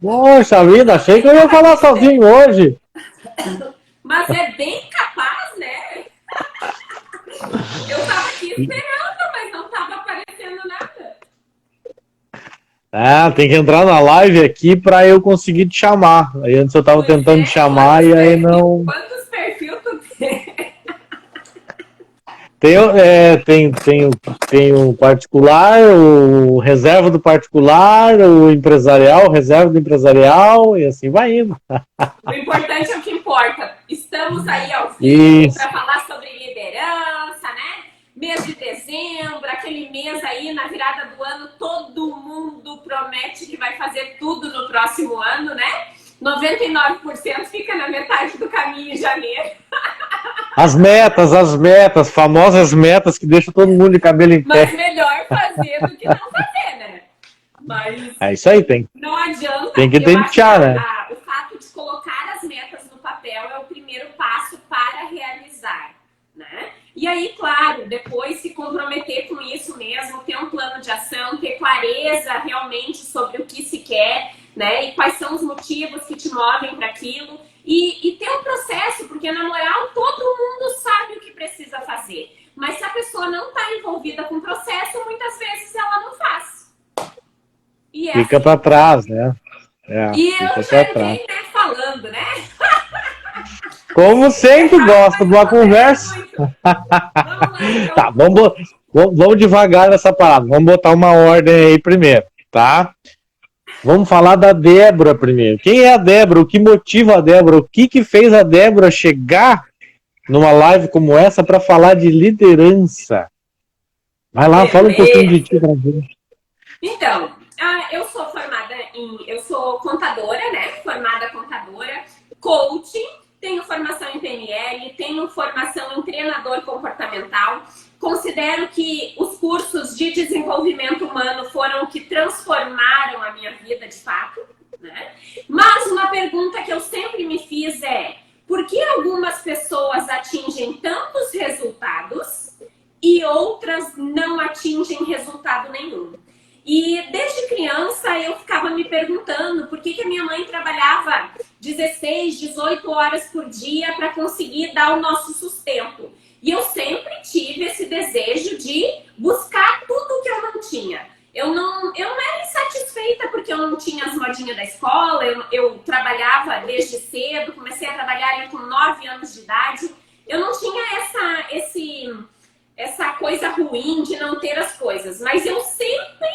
Poxa vida, achei que eu ia falar sozinho hoje. Mas é bem capaz, né? Eu tava aqui esperando, mas não tava aparecendo nada. Ah, tem que entrar na live aqui pra eu conseguir te chamar. Aí antes eu tava Pois tentando te é, chamar e aí não. quantos perfis tu tem? Tem o particular, o reserva do particular, o empresarial, o reserva do empresarial, e assim vai indo. O importante é o que importa. Estamos aí ao vivo Isso. para falar sobre liderança, né? Mês de dezembro, aquele mês aí na virada do ano, todo mundo promete que vai fazer tudo no próximo ano, né? 99% fica na metade do caminho em janeiro. As metas, famosas metas que deixam todo mundo de cabelo em Mas pé. melhor fazer do que não fazer, né? Mas É isso aí, não adianta. tem que Eu acho que tentar, né? o fato de colocar as metas no papel é o primeiro passo para realizar, né? E aí, claro, depois se comprometer com isso mesmo, ter um plano de ação, ter clareza realmente sobre o que se quer, né? E quais são os motivos que te movem para aquilo. E ter um processo, porque na moral todo mundo sabe o que precisa fazer. Mas se a pessoa não está envolvida com o processo, muitas vezes ela não faz. E é Fica assim. pra trás, né? E Fica eu pra já trás. entrei falando, né? Como sempre, Errado, gosto mas de uma não acontece conversa. muito. Vamos lá, Tá, então. vamos devagar nessa parada. Vamos botar uma ordem aí primeiro, tá? Vamos falar da Débora primeiro. Quem é a Débora? O que motiva a Débora? O que fez a Débora chegar numa live como essa para falar de liderança? Vai lá, fala um pouquinho de ti Beleza. pra gente. Então, eu sou eu sou contadora, né? Formada contadora, coaching, tenho formação em PNL, tenho formação em treinador comportamental. Considero que os cursos de desenvolvimento humano foram o que transformaram a minha vida de fato, né? Mas uma pergunta que eu sempre me fiz é: por que algumas pessoas atingem tantos resultados e outras não atingem resultado nenhum? E desde criança eu ficava me perguntando por que a minha mãe trabalhava 16, 18 horas por dia para conseguir dar o nosso sustento. E eu sempre tive esse desejo de buscar tudo que eu não tinha. Eu não era insatisfeita porque eu não tinha as modinhas da escola, eu trabalhava desde cedo, comecei a trabalhar com 9 anos de idade. Eu não tinha essa coisa ruim de não ter as coisas, mas eu sempre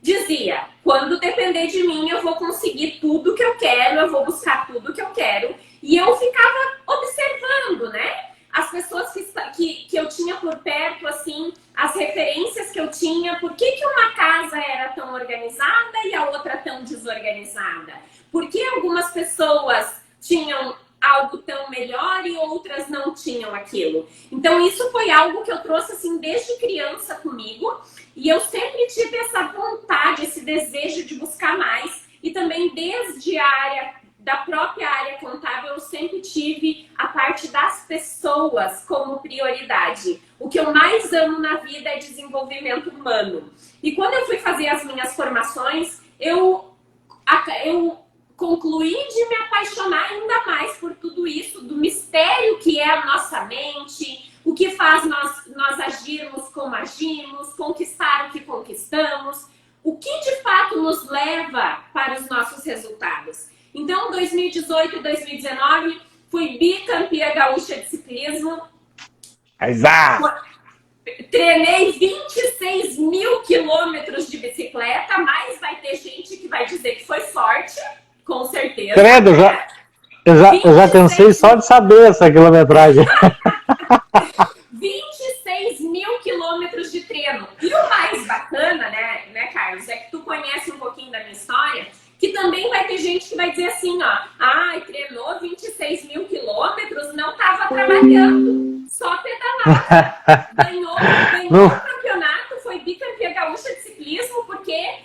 dizia: quando depender de mim, eu vou conseguir tudo que eu quero, eu vou buscar tudo que eu quero. E eu ficava observando, né? As pessoas que eu tinha por perto, assim, as referências que eu tinha, por que uma casa era tão organizada e a outra tão desorganizada? Por que algumas pessoas tinham algo tão melhor e outras não tinham aquilo? Então isso foi algo que eu trouxe assim desde criança comigo, e eu sempre tive essa vontade, esse desejo de buscar mais. E também desde da própria área contábil, eu sempre tive a parte das pessoas como prioridade. O que eu mais amo na vida é desenvolvimento humano. E quando eu fui fazer as minhas formações, eu concluí de me apaixonar ainda mais por tudo isso, do mistério que é a nossa mente, o que faz nós agirmos como agimos, conquistar o que conquistamos, o que de fato nos leva para os nossos resultados. Então, 2018 e 2019, fui bicampeã gaúcha de ciclismo. Treinei 26 mil quilômetros de bicicleta, mas vai ter gente que vai dizer que foi sorte, com certeza. Credo, eu já cansei só de saber essa quilometragem. 26 mil quilômetros de treino. E o mais bacana, né, Carlos, é que tu conhece um pouquinho da minha história, que também vai ter gente que vai dizer assim, ó, treinou 26 mil quilômetros, não estava trabalhando, só pedalava. Ganhou o campeonato, foi bicampeã gaúcha de ciclismo, porque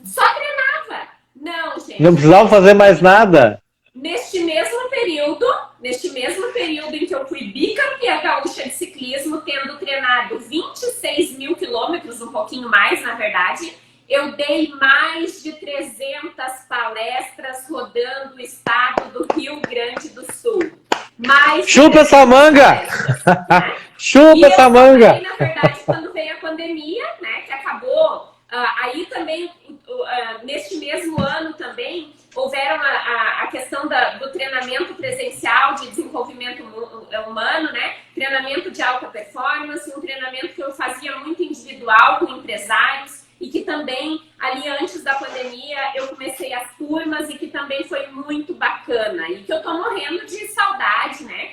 só treinava. Não, gente. Não precisava fazer mais nada. Neste mesmo período em que eu fui bicampeã gaúcha de ciclismo, tendo treinado 26 mil quilômetros, um pouquinho mais, na verdade, Eu dei mais de 300 palestras rodando o estado do Rio Grande do Sul. Chupa essa manga! Né? Chupa essa manga! E na verdade, quando veio a pandemia, né, que acabou, aí também, neste mesmo ano também, houveram a questão do treinamento presencial de desenvolvimento humano, né? Treinamento de alta performance, um treinamento que eu fazia muito individual com empresários e que também, ali antes da pandemia, eu comecei as turmas e que também foi muito bacana e que eu tô morrendo de saudade, né?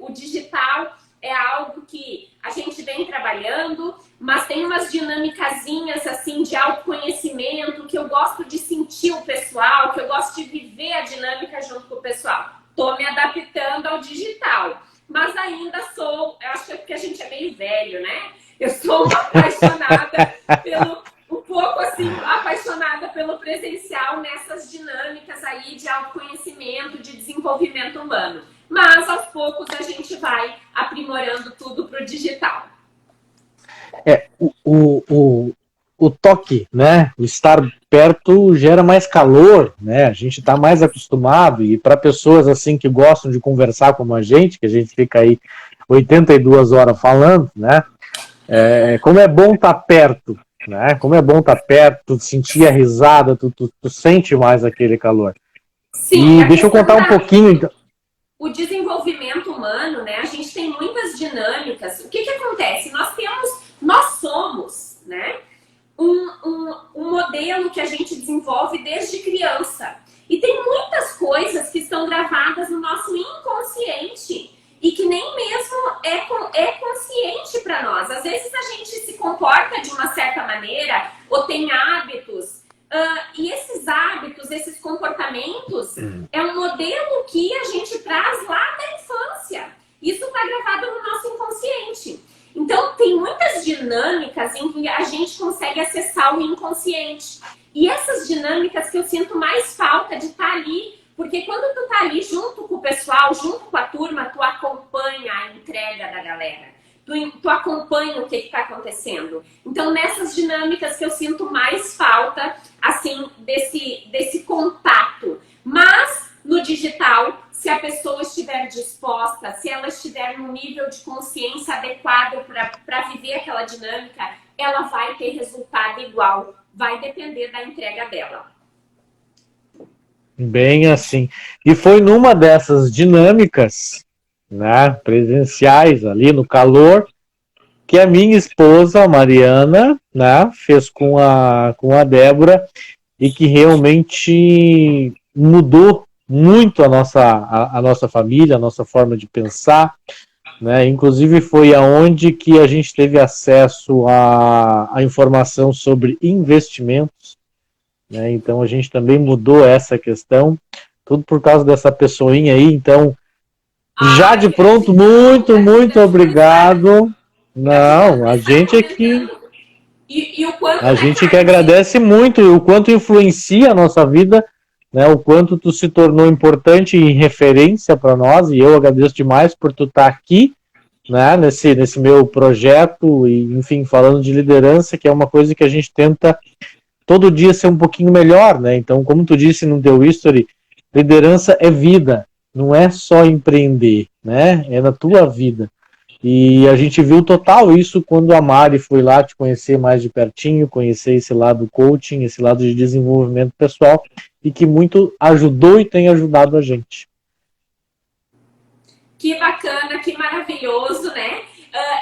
O digital é algo que a gente vem trabalhando, mas tem umas dinâmicazinhas assim de autoconhecimento que eu gosto de sentir o pessoal, que eu gosto de viver a dinâmica junto com o pessoal. Tô me adaptando ao digital, mas ainda sou, eu acho que é porque a gente é meio velho, né? Eu sou uma apaixonada um pouco assim, apaixonada pelo presencial nessas dinâmicas aí de autoconhecimento, de desenvolvimento humano. Mas aos poucos a gente vai aprimorando tudo para o digital. O toque, né? O estar perto gera mais calor, né? A gente está mais acostumado e para pessoas assim que gostam de conversar como a gente, que a gente fica aí 82 horas falando, né? Como é bom estar perto, né? Como é bom estar perto, tu sentir a risada, tu sente mais aquele calor. Sim, e deixa eu contar um pouquinho, então. O desenvolvimento humano, né? A gente tem muitas dinâmicas. O que acontece? Nós somos, né? Um modelo que a gente desenvolve desde criança. E tem muitas coisas que estão gravadas no nosso inconsciente e que nem mesmo é consciente para nós. Às vezes a gente se comporta de uma certa maneira ou tem hábitos. E esses hábitos, esses comportamentos, é um modelo que a gente traz lá da infância. Isso está gravado no nosso inconsciente. Então, tem muitas dinâmicas em que a gente consegue acessar o inconsciente. E essas dinâmicas que eu sinto mais falta de estar ali, porque quando tu tá ali junto com o pessoal, junto com a turma, tu acompanha a entrega da galera. Tu acompanha o que está acontecendo. Então, nessas dinâmicas que eu sinto mais falta, assim, desse contato. Mas, no digital, se a pessoa estiver disposta, se ela estiver num nível de consciência adequado para viver aquela dinâmica, ela vai ter resultado igual. Vai depender da entrega dela. Bem assim. E foi numa dessas dinâmicas, né, presenciais ali no calor, que a minha esposa, a Mariana, né, fez com a Débora e que realmente mudou muito a nossa família, a nossa forma de pensar, né? Inclusive foi aonde que a gente teve acesso à informação sobre investimentos, né? Então a gente também mudou essa questão, tudo por causa dessa pessoinha aí. Então, já de pronto, muito obrigado. Não, a gente aqui. A gente que agradece muito o quanto influencia a nossa vida, né? O quanto tu se tornou importante e referência para nós, e eu agradeço demais por tu estar aqui, né? Nesse meu projeto, e enfim, falando de liderança, que é uma coisa que a gente tenta todo dia ser um pouquinho melhor, né? Então, como tu disse no teu history, liderança é vida, não é só empreender, né? É na tua vida. E a gente viu total isso quando a Mari foi lá te conhecer mais de pertinho, conhecer esse lado coaching, esse lado de desenvolvimento pessoal, e que muito ajudou e tem ajudado a gente. Que bacana, que maravilhoso, né?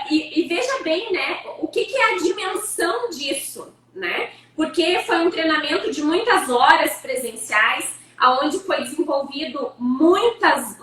E veja bem, né? O que é a dimensão disso, né? Porque foi um treinamento de muitas horas presenciais, onde foi desenvolvido muitas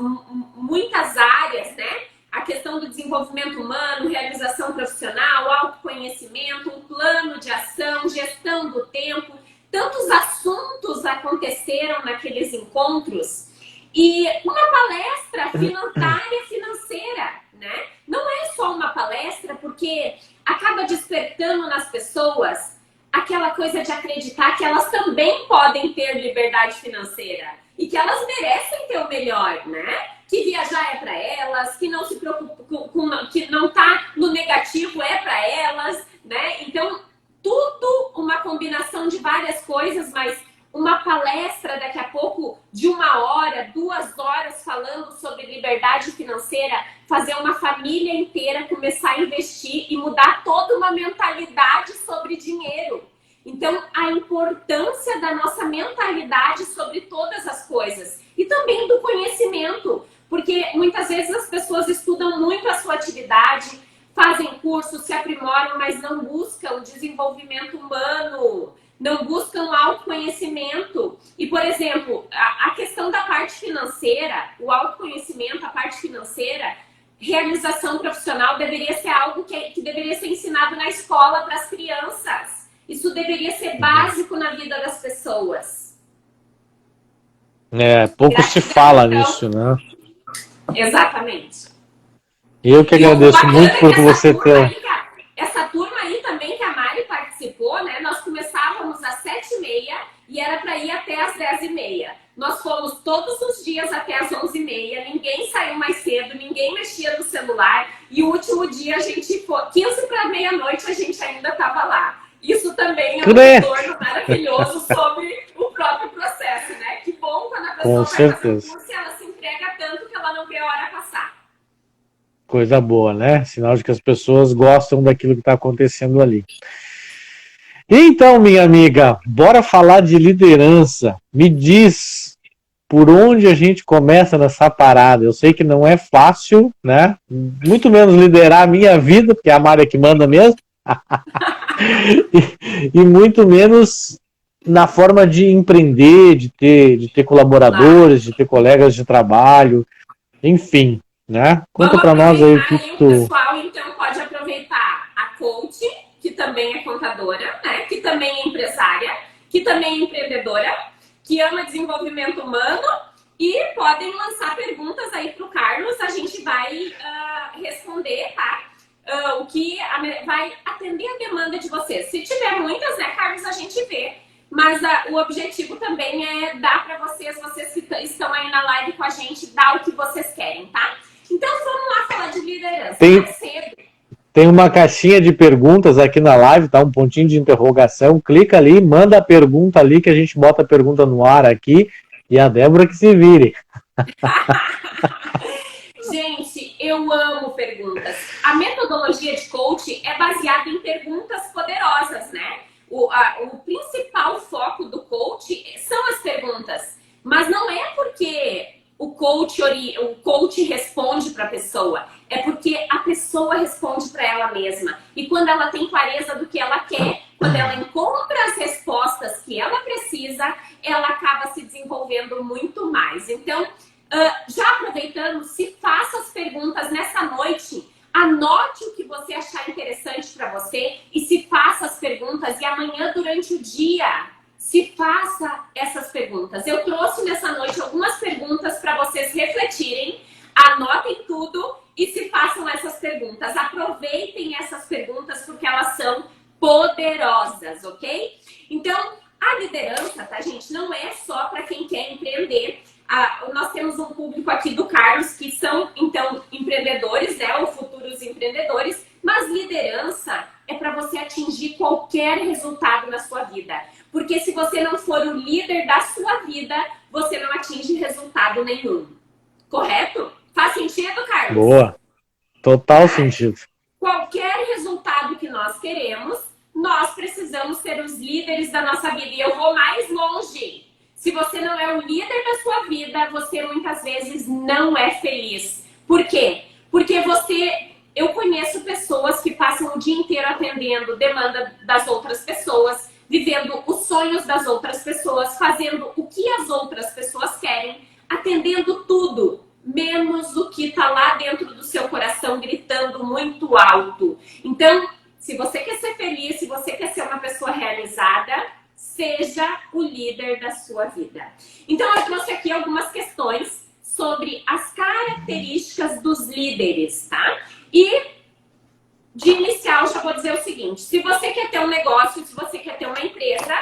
áreas, né? A questão do desenvolvimento humano, realização profissional, autoconhecimento, um plano de ação, gestão do tempo. Tantos assuntos aconteceram naqueles encontros. E uma palestra área financeira, né? Não é só uma palestra, porque acaba despertando nas pessoas aquela coisa de acreditar que elas também podem ter liberdade financeira e que elas merecem ter o melhor, né? Que viajar é para elas, que não se preocupa que não tá no negativo é para elas, né? Então, tudo combinação de várias coisas, mas uma palestra daqui a pouco de 1 hora, 2 horas falando sobre liberdade financeira, fazer uma família inteira começar a investir e mudar toda uma mentalidade sobre dinheiro. Então, a importância da nossa mentalidade sobre todas as coisas e também do conhecimento, porque muitas vezes as pessoas estudam muito a sua atividade, fazem cursos, se aprimoram, mas não buscam o desenvolvimento humano, não buscam autoconhecimento. E, por exemplo, a questão da parte financeira, o autoconhecimento, a parte financeira, realização profissional deveria ser algo que deveria ser ensinado na escola para as crianças. Isso deveria ser básico na vida das pessoas. Pouco se fala nisso, né? Exatamente. Eu que agradeço muito por você ter... Essa turma aí também que a Mari participou, né? Nós começávamos às 7h30 e era para ir até às 10h30. Nós fomos todos os dias até às 11h30, ninguém saiu mais cedo, ninguém mexia no celular. E o último dia a gente foi, 15 para meia-noite, a gente ainda estava lá. Isso também é um retorno maravilhoso sobre o próprio processo, né? Que bom quando a pessoa vai fazer um curso e ela se entrega tanto que ela não vê a hora passar. Coisa boa, né? Sinal de que as pessoas gostam daquilo que está acontecendo ali. Então, minha amiga, bora falar de liderança. Me diz por onde a gente começa nessa parada. Eu sei que não é fácil, né? Muito menos liderar a minha vida, porque é a Mari que manda mesmo. e muito menos na forma de empreender, de ter colaboradores, de ter colegas de trabalho, enfim, né? Conta para nós aí o que tu... O pessoal, então, pode aproveitar a coach, que também é contadora, né? Que também é empresária, que também é empreendedora, que ama desenvolvimento humano, e podem lançar perguntas aí para o Carlos, a gente vai responder, tá? O que vai atender a demanda de vocês. Se tiver muitas, né, Carlos, a gente vê. Mas o objetivo também é dar para vocês que estão aí na live com a gente, dar o que vocês querem, tá? Então vamos lá falar de liderança. Tem uma caixinha de perguntas aqui na live, tá? Um pontinho de interrogação. Clica ali, manda a pergunta ali que a gente bota a pergunta no ar aqui e a Débora que se vire. Gente, eu amo perguntas. A metodologia de coaching é baseada em perguntas poderosas, né? O principal foco do coaching são as perguntas. Mas não é porque o coach responde para a pessoa. É porque a pessoa responde para ela mesma. E quando ela tem clareza do que ela quer, quando ela encontra as respostas que ela precisa, ela acaba se desenvolvendo muito mais. Então, já aproveitando, se faça as perguntas nessa noite, anote o que você achar interessante para você e se faça as perguntas. E amanhã, durante o dia, se faça essas perguntas. Eu trouxe nessa noite algumas perguntas para vocês refletirem, anotem tudo e se façam essas perguntas. Aproveitem essas perguntas porque elas são poderosas, ok? Então, a liderança, tá, gente, não é só para quem quer empreender. Nós temos um público aqui do Carlos que são, então, empreendedores, né, ou futuros empreendedores, mas liderança é para você atingir qualquer resultado na sua vida. Porque se você não for o líder da sua vida, você não atinge resultado nenhum. Correto? Faz sentido, Carlos? Boa. Total sentido. Qualquer resultado que nós queremos, nós precisamos ser os líderes da nossa vida. E eu vou mais longe. Se você não é o líder da sua vida, você muitas vezes não é feliz. Por quê? Porque eu conheço pessoas que passam o dia inteiro atendendo demanda das outras pessoas, vivendo os sonhos das outras pessoas, fazendo o que as outras pessoas querem, atendendo tudo, menos o que está lá dentro do seu coração, gritando muito alto. Então, se você quer ser feliz, se você quer ser uma pessoa realizada, seja o líder da sua vida. Então, eu trouxe aqui algumas questões sobre as características dos líderes, tá? E, de inicial, já vou dizer o seguinte. Se você quer ter um negócio, se você quer ter uma empresa,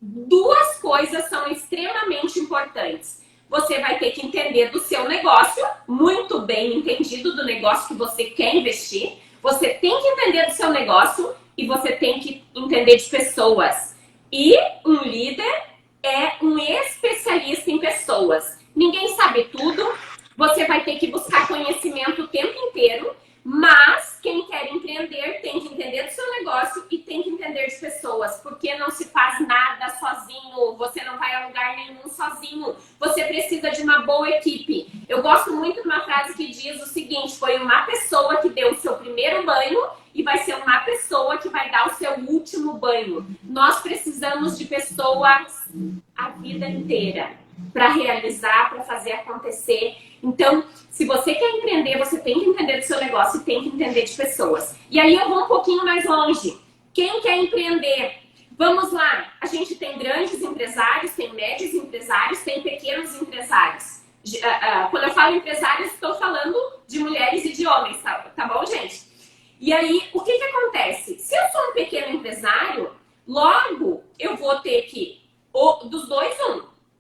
duas coisas são extremamente importantes. Você vai ter que entender do seu negócio, muito bem entendido do negócio que você quer investir. Você tem que entender do seu negócio e você tem que entender de pessoas. E um líder é um especialista em pessoas. Ninguém sabe tudo, você vai ter que buscar conhecimento o tempo inteiro, mas quem quer empreender tem que entender do seu negócio e tem que entender de pessoas, porque não se faz nada sozinho, você não vai a lugar nenhum sozinho, você precisa de uma boa equipe. Eu gosto muito de uma frase que diz o seguinte: foi uma pessoa que deu o seu primeiro banho e vai ser uma pessoa que vai dar o seu último banho. Nós precisamos de pessoas a vida inteira para realizar, para fazer acontecer. Então, se você quer empreender, você tem que entender do seu negócio e tem que entender de pessoas. E aí eu vou um pouquinho mais longe. Quem quer empreender? Vamos lá. A gente tem grandes empresários, tem médios empresários, tem pequenos empresários. Quando eu falo empresários, estou falando de mulheres e de homens, tá bom, gente? E aí, o que acontece? Se eu sou um pequeno empresário, logo eu vou ter que, dos dois,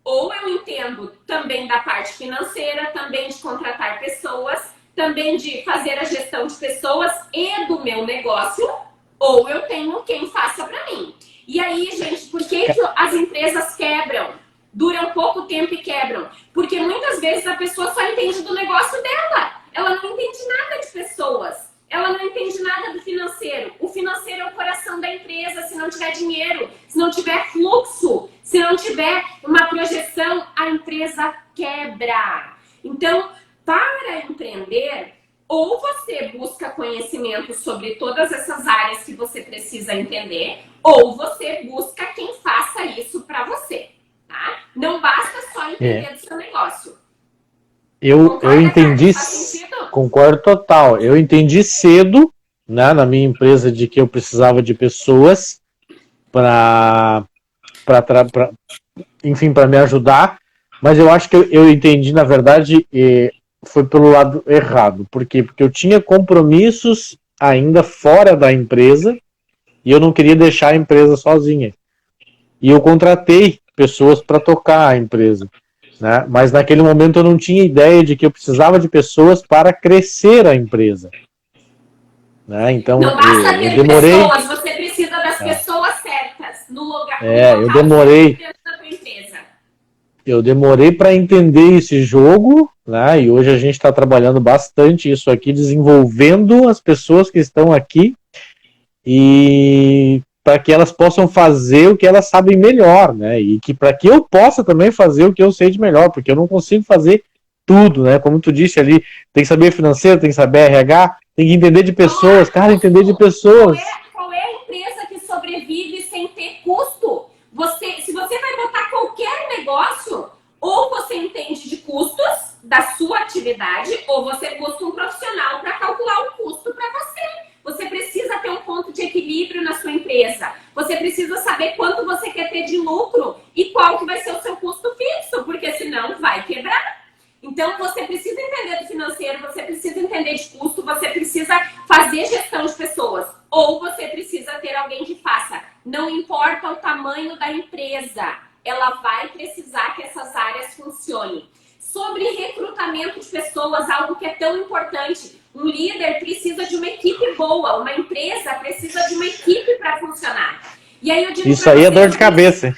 ou eu entendo também da parte financeira, também de contratar pessoas, também de fazer a gestão de pessoas e do meu negócio, ou eu tenho quem faça para mim. E aí, gente, por que as empresas quebram? Duram pouco tempo e quebram. Porque muitas vezes a pessoa só entende do negócio dela. Ela não entende nada de pessoas. Ela não entende nada do financeiro. O financeiro é o coração da empresa. Se não tiver dinheiro, se não tiver fluxo, se não tiver uma projeção, a empresa quebra. Então, para empreender, ou você busca conhecimento sobre todas essas áreas que você precisa entender, ou você busca quem faça isso para você. Tá? Não basta só entender do seu negócio. Eu entendi, concordo total. Eu entendi cedo, né, na minha empresa, de que eu precisava de pessoas enfim, para me ajudar, mas eu acho que eu entendi, na verdade, foi pelo lado errado. Por quê? Porque eu tinha compromissos ainda fora da empresa e eu não queria deixar a empresa sozinha. E eu contratei pessoas para tocar a empresa. Né? Mas naquele momento eu não tinha ideia de que eu precisava de pessoas para crescer a empresa. Né? Então não basta ter eu demorei. Pessoas, você precisa das pessoas certas no lugar. Eu demorei. Eu demorei para entender esse jogo, né? E hoje a gente está trabalhando bastante isso aqui, desenvolvendo as pessoas que estão aqui e para que elas possam fazer o que elas sabem melhor, né? E que para que eu possa também fazer o que eu sei de melhor, porque eu não consigo fazer tudo, né? Como tu disse ali, tem que saber financeiro, tem que saber RH, tem que entender de pessoas, cara, entender de pessoas. Qual é a empresa que sobrevive sem ter custo? Se você vai botar qualquer negócio, ou você entende de custos da sua atividade, ou você busca um profissional para calcular o custo para você. Você precisa ter um ponto de equilíbrio na sua empresa. Você precisa saber quanto você quer ter de lucro e qual que vai ser o seu custo fixo, porque senão vai quebrar. Então, você precisa entender do financeiro, você precisa entender de custo, você precisa fazer gestão de pessoas. Ou você precisa ter alguém que faça. Não importa o tamanho da empresa, ela vai precisar que essas áreas funcionem. Sobre recrutamento de pessoas, algo que é tão importante. Um líder precisa de uma equipe boa, uma empresa precisa de uma equipe para funcionar. E aí eu digo isso aí é dor de cabeça.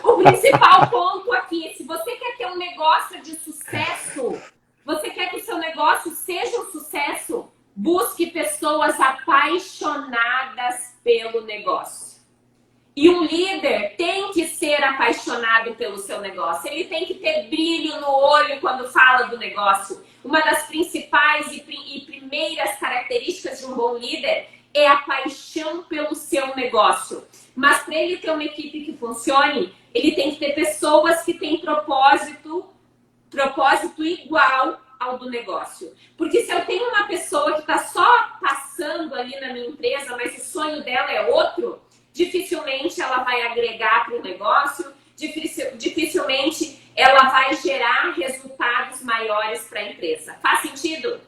O principal ponto aqui, se você quer ter um negócio de sucesso, você quer que o seu negócio seja um sucesso, busque pessoas apaixonadas pelo negócio. E um líder tem que ser apaixonado pelo seu negócio. Ele tem que ter brilho no olho quando fala do negócio. Uma das principais e primeiras características de um bom líder é a paixão pelo seu negócio. Mas para ele ter uma equipe que funcione, ele tem que ter pessoas que têm propósito igual ao do negócio. Porque se eu tenho uma pessoa que está só passando ali na minha empresa, mas o sonho dela é outro, dificilmente ela vai agregar para o negócio, dificilmente ela vai gerar resultados maiores para a empresa. Faz sentido?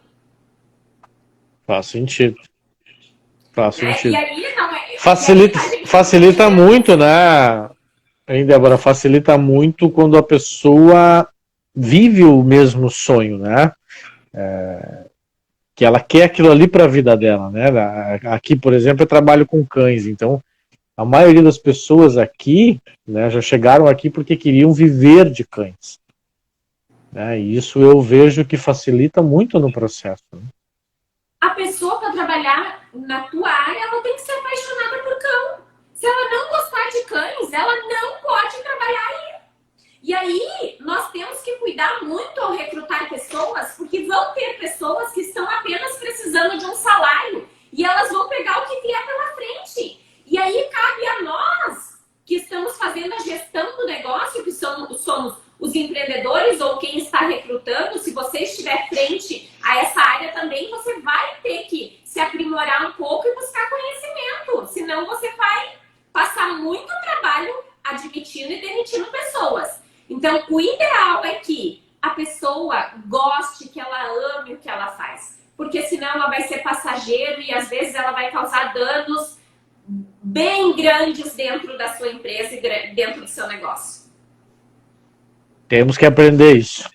Faz sentido. Faz sentido. E aí, não é, facilita muito, né? Hein, Débora, facilita muito quando a pessoa vive o mesmo sonho, né? que ela quer aquilo ali para a vida dela, né? Aqui, por exemplo, eu trabalho com cães, então a maioria das pessoas aqui, né, já chegaram aqui porque queriam viver de cães, né? E isso eu vejo que facilita muito no processo, né? A pessoa para trabalhar na tua área, ela tem que ser apaixonada por cão. Se ela não gostar de cães, ela não pode trabalhar aí. E aí, nós temos que cuidar muito ao recrutar pessoas, porque vão ter pessoas que estão apenas precisando de um salário e elas vão pegar o que vier pela frente. E aí, cabe a nós, que estamos fazendo a gestão do negócio, que somos os empreendedores ou quem está recrutando, se você estiver frente a essa área também, você vai ter que se aprimorar um pouco e buscar conhecimento. Senão você vai passar muito trabalho admitindo e demitindo pessoas. Então, o ideal é que a pessoa goste, que ela ame o que ela faz. Porque senão ela vai ser passageiro e às vezes ela vai causar danos bem grandes dentro da sua empresa e dentro do seu negócio. Temos que aprender isso.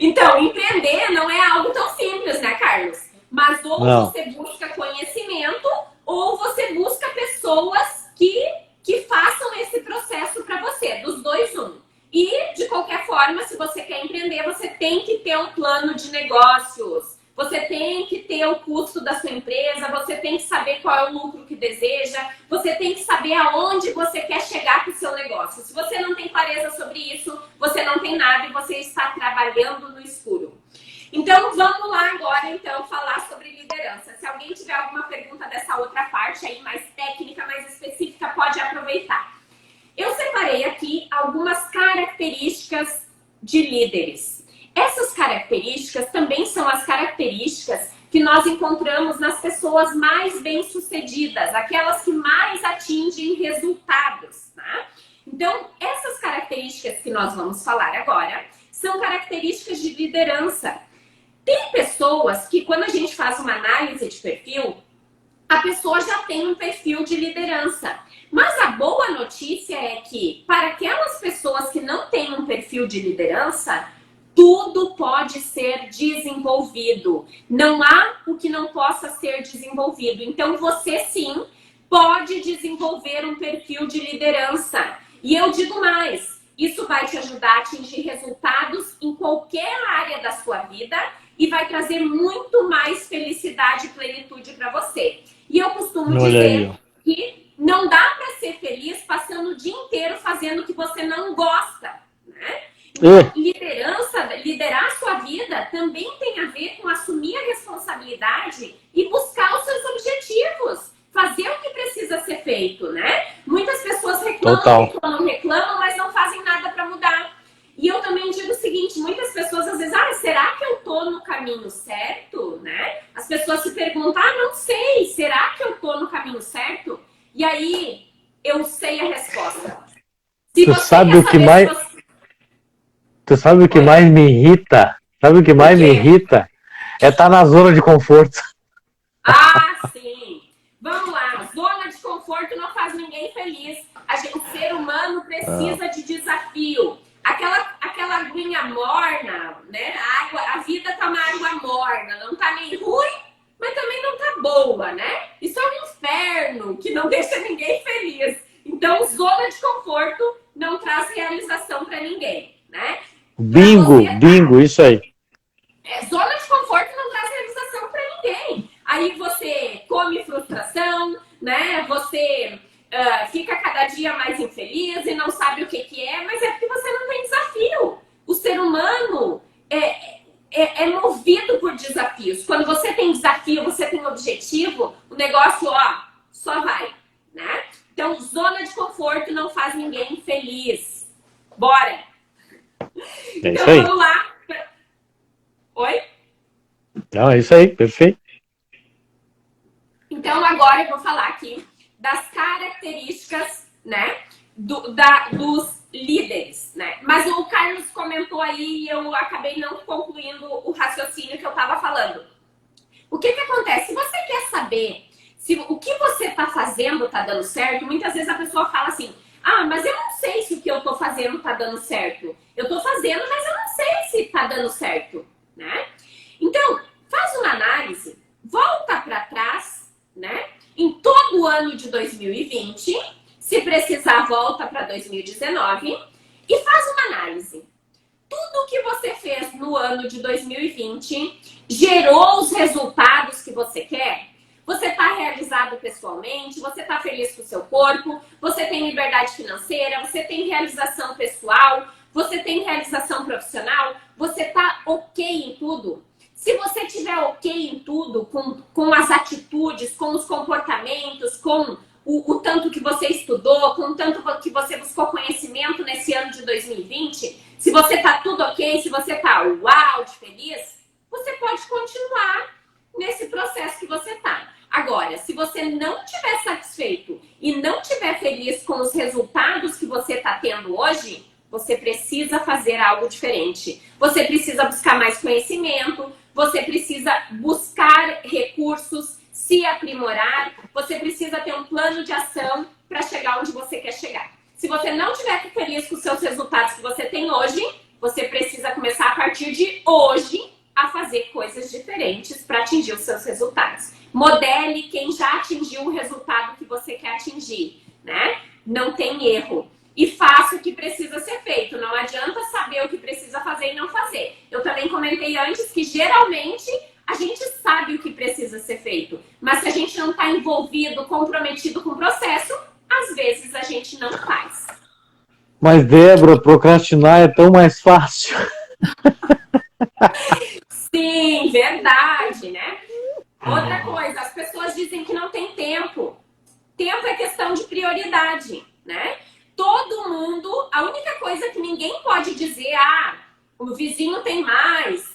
Então, empreender não é algo tão simples, né, Carlos? Mas ou você busca conhecimento ou você busca pessoas que façam esse processo para você, dos dois, um. E, de qualquer forma, se você quer empreender, você tem que ter um plano de negócios. Você tem que ter o custo da sua empresa, você tem que saber qual é o lucro que deseja, você tem que saber aonde você quer chegar com o seu negócio. Se você não tem clareza sobre isso, você não tem nada e você está trabalhando no escuro. Então, vamos lá agora, então, falar sobre liderança. Se alguém tiver alguma pergunta dessa outra parte aí, mais técnica, mais específica, pode aproveitar. Eu separei aqui algumas características de líderes. Essas características também são as características que nós encontramos nas pessoas mais bem-sucedidas, aquelas que mais atingem resultados, tá? Então, essas características que nós vamos falar agora são características de liderança. Tem pessoas que, quando a gente faz uma análise de perfil, a pessoa já tem um perfil de liderança. Mas a boa notícia é que, para aquelas pessoas que não têm um perfil de liderança, tudo pode ser desenvolvido. Não há o que não possa ser desenvolvido. Então, você sim pode desenvolver um perfil de liderança. E eu digo mais, isso vai te ajudar a atingir resultados em qualquer área da sua vida e vai trazer muito mais felicidade e plenitude para você. E eu costumo dizer que não dá para ser feliz passando o dia inteiro fazendo o que você não gosta, né? Então, liderar a sua vida também tem a ver com assumir a responsabilidade e buscar os seus objetivos. Fazer o que precisa ser feito, né? Muitas pessoas reclamam, mas não fazem nada para mudar. E eu também digo o seguinte, muitas pessoas às vezes, será que eu tô no caminho certo, né? As pessoas se perguntam, não sei, será que eu tô no caminho certo? E aí, eu sei a resposta. Se tu sabe o que mais... Tu sabe o que mais me irrita? Sabe o que mais me irrita? É estar na zona de conforto. Ah, sim. Vamos lá. Zona de conforto não faz ninguém feliz. O ser humano precisa de desafio. Aquela aguinha morna, né? A vida tá uma água morna. Não tá nem ruim, mas também não tá boa, né? Isso é um inferno que não deixa ninguém feliz. Então, zona de conforto não traz realização para ninguém, né? Bingo, isso aí. Zona de conforto não traz realização para ninguém. Aí você come frustração, né? Você fica cada dia mais infeliz e não sabe o que é, mas é porque você não tem desafio. O ser humano é movido por desafios. Quando você tem desafio, você tem objetivo, o negócio, só vai, né? Então, zona de conforto não faz ninguém feliz. Bora! Então, vamos lá. Oi? Não, é isso aí, perfeito. Então, agora eu vou falar aqui das características, né, dos líderes, né? Mas o Carlos comentou aí e eu acabei não concluindo o raciocínio que eu estava falando. O que acontece? Se você quer saber se o que você está fazendo está dando certo, muitas vezes a pessoa fala assim, mas eu não sei se o que eu estou fazendo está dando certo. Eu estou fazendo, mas eu não sei se está dando certo, né? Então, faz faz uma análise, volta para trás, né? Em todo o ano de 2020, se precisar, volta para 2019 e faz uma análise. Tudo que você fez no ano de 2020 gerou os resultados que você quer? Você está realizado pessoalmente? Você está feliz com o seu corpo? Você tem liberdade financeira? Você tem realização pessoal? Você tem realização profissional? Você está ok em tudo? Se você tiver ok em tudo, com as atitudes, com os comportamentos, com o tanto que você estudou, com o tanto que você buscou conhecimento nesse ano de 2020, se você tá tudo ok, se você tá uau, de feliz, você pode continuar nesse processo que você tá. Agora, se você não estiver satisfeito e não estiver feliz com os resultados que você tá tendo hoje, você precisa fazer algo diferente. Você precisa buscar mais conhecimento, você precisa buscar recursos, se aprimorar, você precisa ter um plano de ação para chegar onde você quer chegar. Se você não estiver feliz com os seus resultados que você tem hoje, você precisa começar a partir de hoje a fazer coisas diferentes para atingir os seus resultados. Modele quem já atingiu o resultado que você quer atingir, né? Não tem erro. E faça o que precisa ser feito. Não adianta saber o que precisa fazer e não fazer. Eu também comentei antes que geralmente a gente sabe o que precisa ser feito, mas se a gente não está envolvido, comprometido com o processo, às vezes a gente não faz. Mas, Débora, procrastinar é tão mais fácil. Sim, verdade, né? Outra coisa, as pessoas dizem que não tem tempo. Tempo é questão de prioridade, né? Todo mundo, a única coisa que ninguém pode dizer, o vizinho tem mais,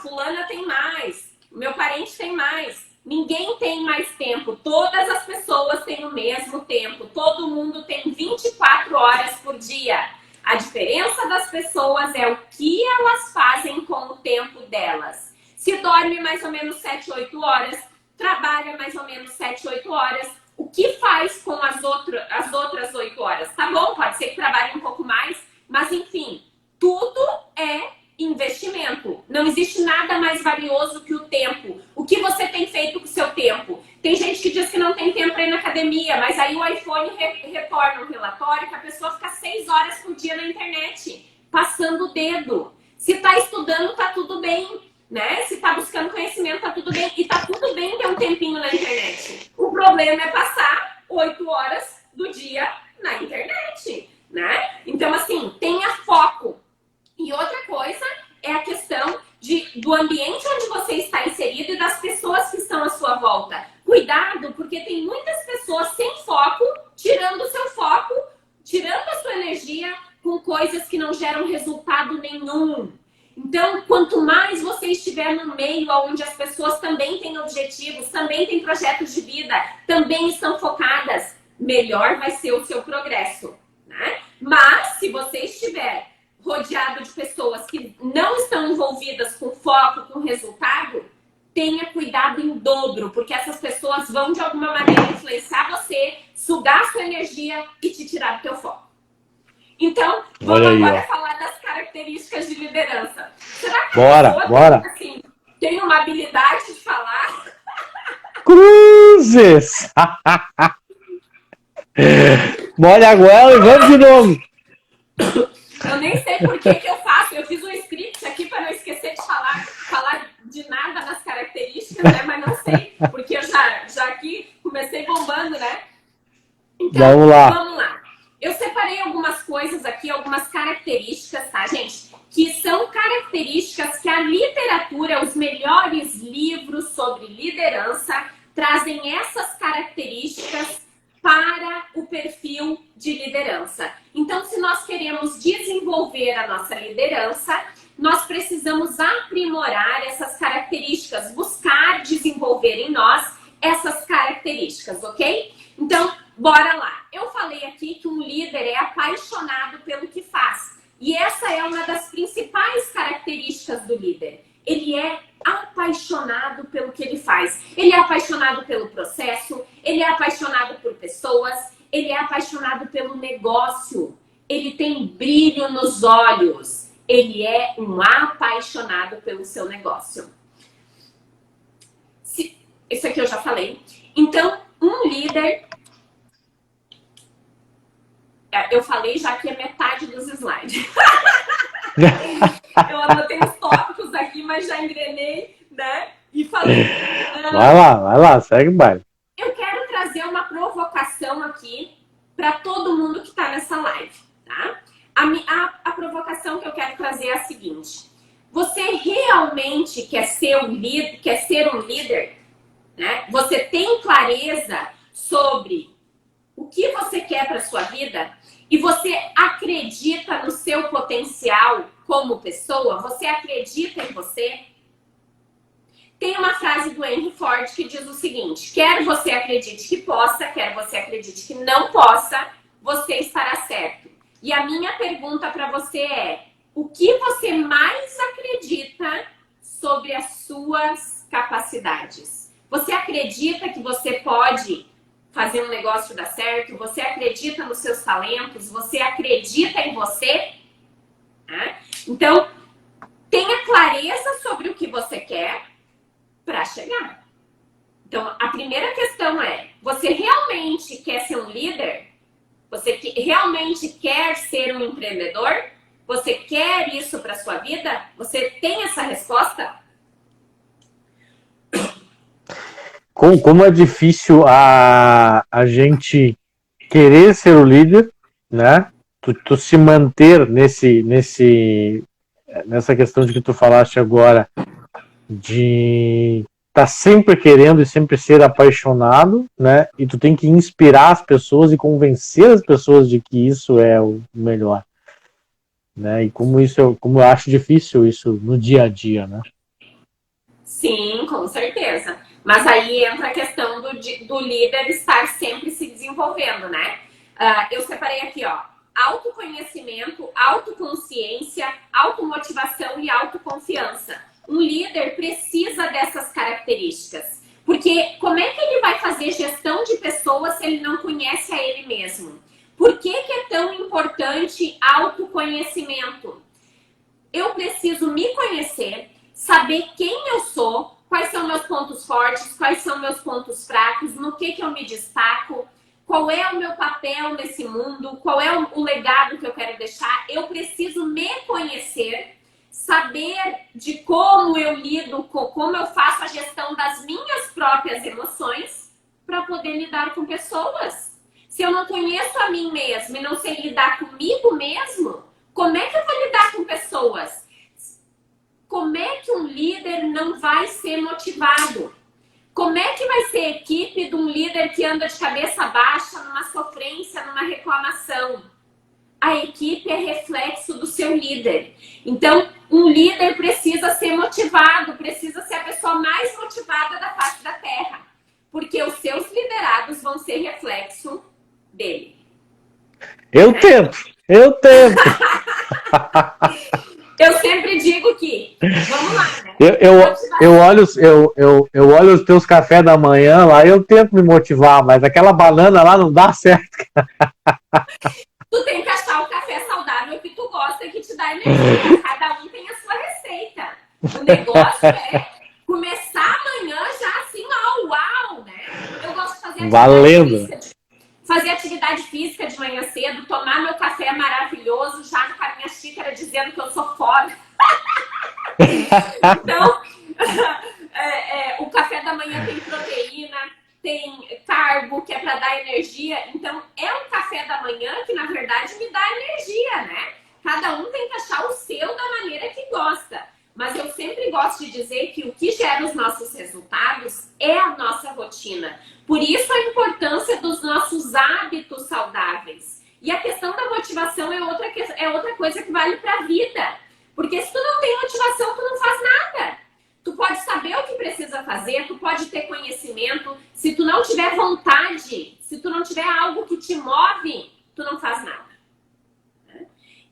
fulana tem mais, o meu parente tem mais. Ninguém tem mais tempo. Todas as pessoas têm o mesmo tempo. Todo mundo tem 24 horas por dia. A diferença das pessoas é o que elas fazem com o tempo delas. Se dorme mais ou menos 7, 8 horas, trabalha mais ou menos 7, 8 horas, o que faz com as outras 8 horas? Tá bom, pode ser que trabalhe um pouco mais, mas enfim, tudo é investimento. Não existe nada mais valioso que o tempo. O que você tem feito com o seu tempo? Tem gente que diz que não tem tempo para ir na academia, mas aí o iPhone retorna um relatório que a pessoa fica 6 horas por dia na internet, passando o dedo. Se está estudando, tá tudo bem, né? Se está buscando conhecimento, tá tudo bem. E tá tudo bem ter um tempinho na internet. O problema é passar 8 horas do dia na internet, né? Então, assim, tenha foco. E outra coisa é a questão do ambiente onde você está inserido e das pessoas que estão à sua volta. Cuidado, porque tem muitas pessoas sem foco, tirando o seu foco, tirando a sua energia com coisas que não geram resultado nenhum. Então, quanto mais você estiver no meio onde as pessoas também têm objetivos, também têm projetos de vida, também estão focadas, melhor vai ser o seu progresso, né? Mas, se você estiver rodeado de pessoas que não estão envolvidas com foco, com resultado, tenha cuidado em dobro, porque essas pessoas vão de alguma maneira influenciar você, sugar a sua energia e te tirar do teu foco. Então, vamos agora falar das características de liderança. Será que a pessoa assim, tem uma habilidade de falar? Cruzes! Molha agora e vamos de novo. Eu nem sei por que eu faço. Eu fiz um script aqui para não esquecer de falar de nada das características, né? Mas não sei, porque eu já aqui comecei bombando, né? Então, vamos lá. Eu separei algumas coisas aqui, algumas características, tá, gente? Que são características que a literatura, os melhores livros sobre liderança, trazem essas características para o perfil de liderança. Então, se nós queremos desenvolver a nossa liderança, nós precisamos aprimorar essas características, buscar desenvolver em nós essas características, ok? Então, bora lá. Eu falei aqui que um líder é apaixonado pelo que faz. E essa é uma das principais características do líder. Ele é apaixonado pelo que ele faz. Ele é apaixonado pelo processo, ele é apaixonado por pessoas, ele é apaixonado pelo negócio. Ele tem brilho nos olhos. Ele é um apaixonado pelo seu negócio. Isso aqui eu já falei. Então, um líder... Eu falei já que é metade dos slides. Eu anotei os tópicos aqui, mas já engrenei, né? E falei. Vai lá, segue o baile. Eu quero trazer uma provocação aqui para todo mundo que está nessa live, tá? A provocação que eu quero trazer é a seguinte: você realmente quer ser um líder, né? Você tem clareza sobre o que você quer para sua vida e você acredita no seu potencial como pessoa? Você acredita em você? Tem uma frase do Henry Ford que diz o seguinte: quer você acredite que possa, quer você acredite que não possa, você estará certo. E a minha pergunta para você é: o que você mais acredita sobre as suas capacidades? Você acredita que você pode fazer um negócio dar certo? Você acredita nos seus talentos? Você acredita em você? Então, tenha clareza sobre o que você quer para chegar. Então, a primeira questão é: você realmente quer ser um líder? Você realmente quer ser um empreendedor? Você quer isso para sua vida? Você tem essa resposta? Como é difícil a gente querer ser o líder, né? Tu se manter nessa questão de que tu falaste agora, de estar sempre querendo e sempre ser apaixonado, né? E tu tem que inspirar as pessoas e convencer as pessoas de que isso é o melhor, né? E como eu acho difícil isso no dia a dia, né? Sim, com certeza. Mas aí entra a questão do líder estar sempre se desenvolvendo, né? Eu separei aqui, ó: autoconhecimento, autoconsciência, automotivação e autoconfiança. Um líder precisa dessas características. Porque como é que ele vai fazer gestão de pessoas se ele não conhece a ele mesmo? Por que é tão importante autoconhecimento? Eu preciso me conhecer, saber quem eu sou, quais são meus pontos fortes, quais são meus pontos fracos, no que eu me destaco, qual é o meu papel nesse mundo, qual é o legado que eu quero deixar. Eu preciso me conhecer, saber de como eu lido, como eu faço a gestão das minhas próprias emoções para poder lidar com pessoas. Se eu não conheço a mim mesma e não sei lidar comigo mesmo, como é que eu vou lidar com pessoas? Como é que um líder não vai ser motivado? Como é que vai ser a equipe de um líder que anda de cabeça baixa, numa sofrência, numa reclamação? A equipe é reflexo do seu líder. Então, um líder precisa ser motivado, precisa ser a pessoa mais motivada da face da Terra. Porque os seus liderados vão ser reflexo dele. Eu tento. Eu sempre digo que, vamos lá, né? Eu olho os teus cafés da manhã lá e eu tento me motivar, mas aquela banana lá não dá certo. Tu tem que achar o café saudável que tu gosta e que te dá energia. Cada um tem a sua receita. O negócio é começar amanhã já assim, uau, né? Eu gosto de fazer fazer atividade física de manhã cedo, tomar meu café maravilhoso, já com a minha xícara dizendo que eu sou foda. Então, o café da manhã tem proteína, tem carbo, que é para dar energia. Então, é um café da manhã que, na verdade, me dá energia, né? Cada um tem que achar o seu da maneira que gosta. Mas eu sempre gosto de dizer que o que gera os nossos resultados é a nossa rotina. Por isso a importância dos nossos hábitos saudáveis. E a questão da motivação é outra coisa que vale para a vida. Porque se tu não tem motivação, tu não faz nada. Tu pode saber o que precisa fazer, tu pode ter conhecimento. Se tu não tiver vontade, se tu não tiver algo que te move, tu não faz nada.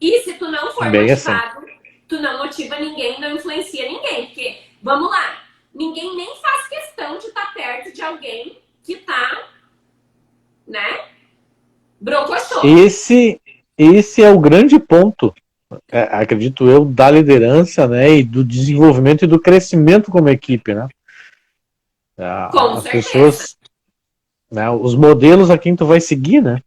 E se tu não for motivado, tu não motiva ninguém, não influencia ninguém. Porque, vamos lá, ninguém nem faz questão de estar perto de alguém que tá, né, brocochô. Esse é o grande ponto, acredito eu, da liderança, né, e do desenvolvimento e do crescimento como equipe, né? Com As certeza. pessoas, né, os modelos a quem tu vai seguir, né?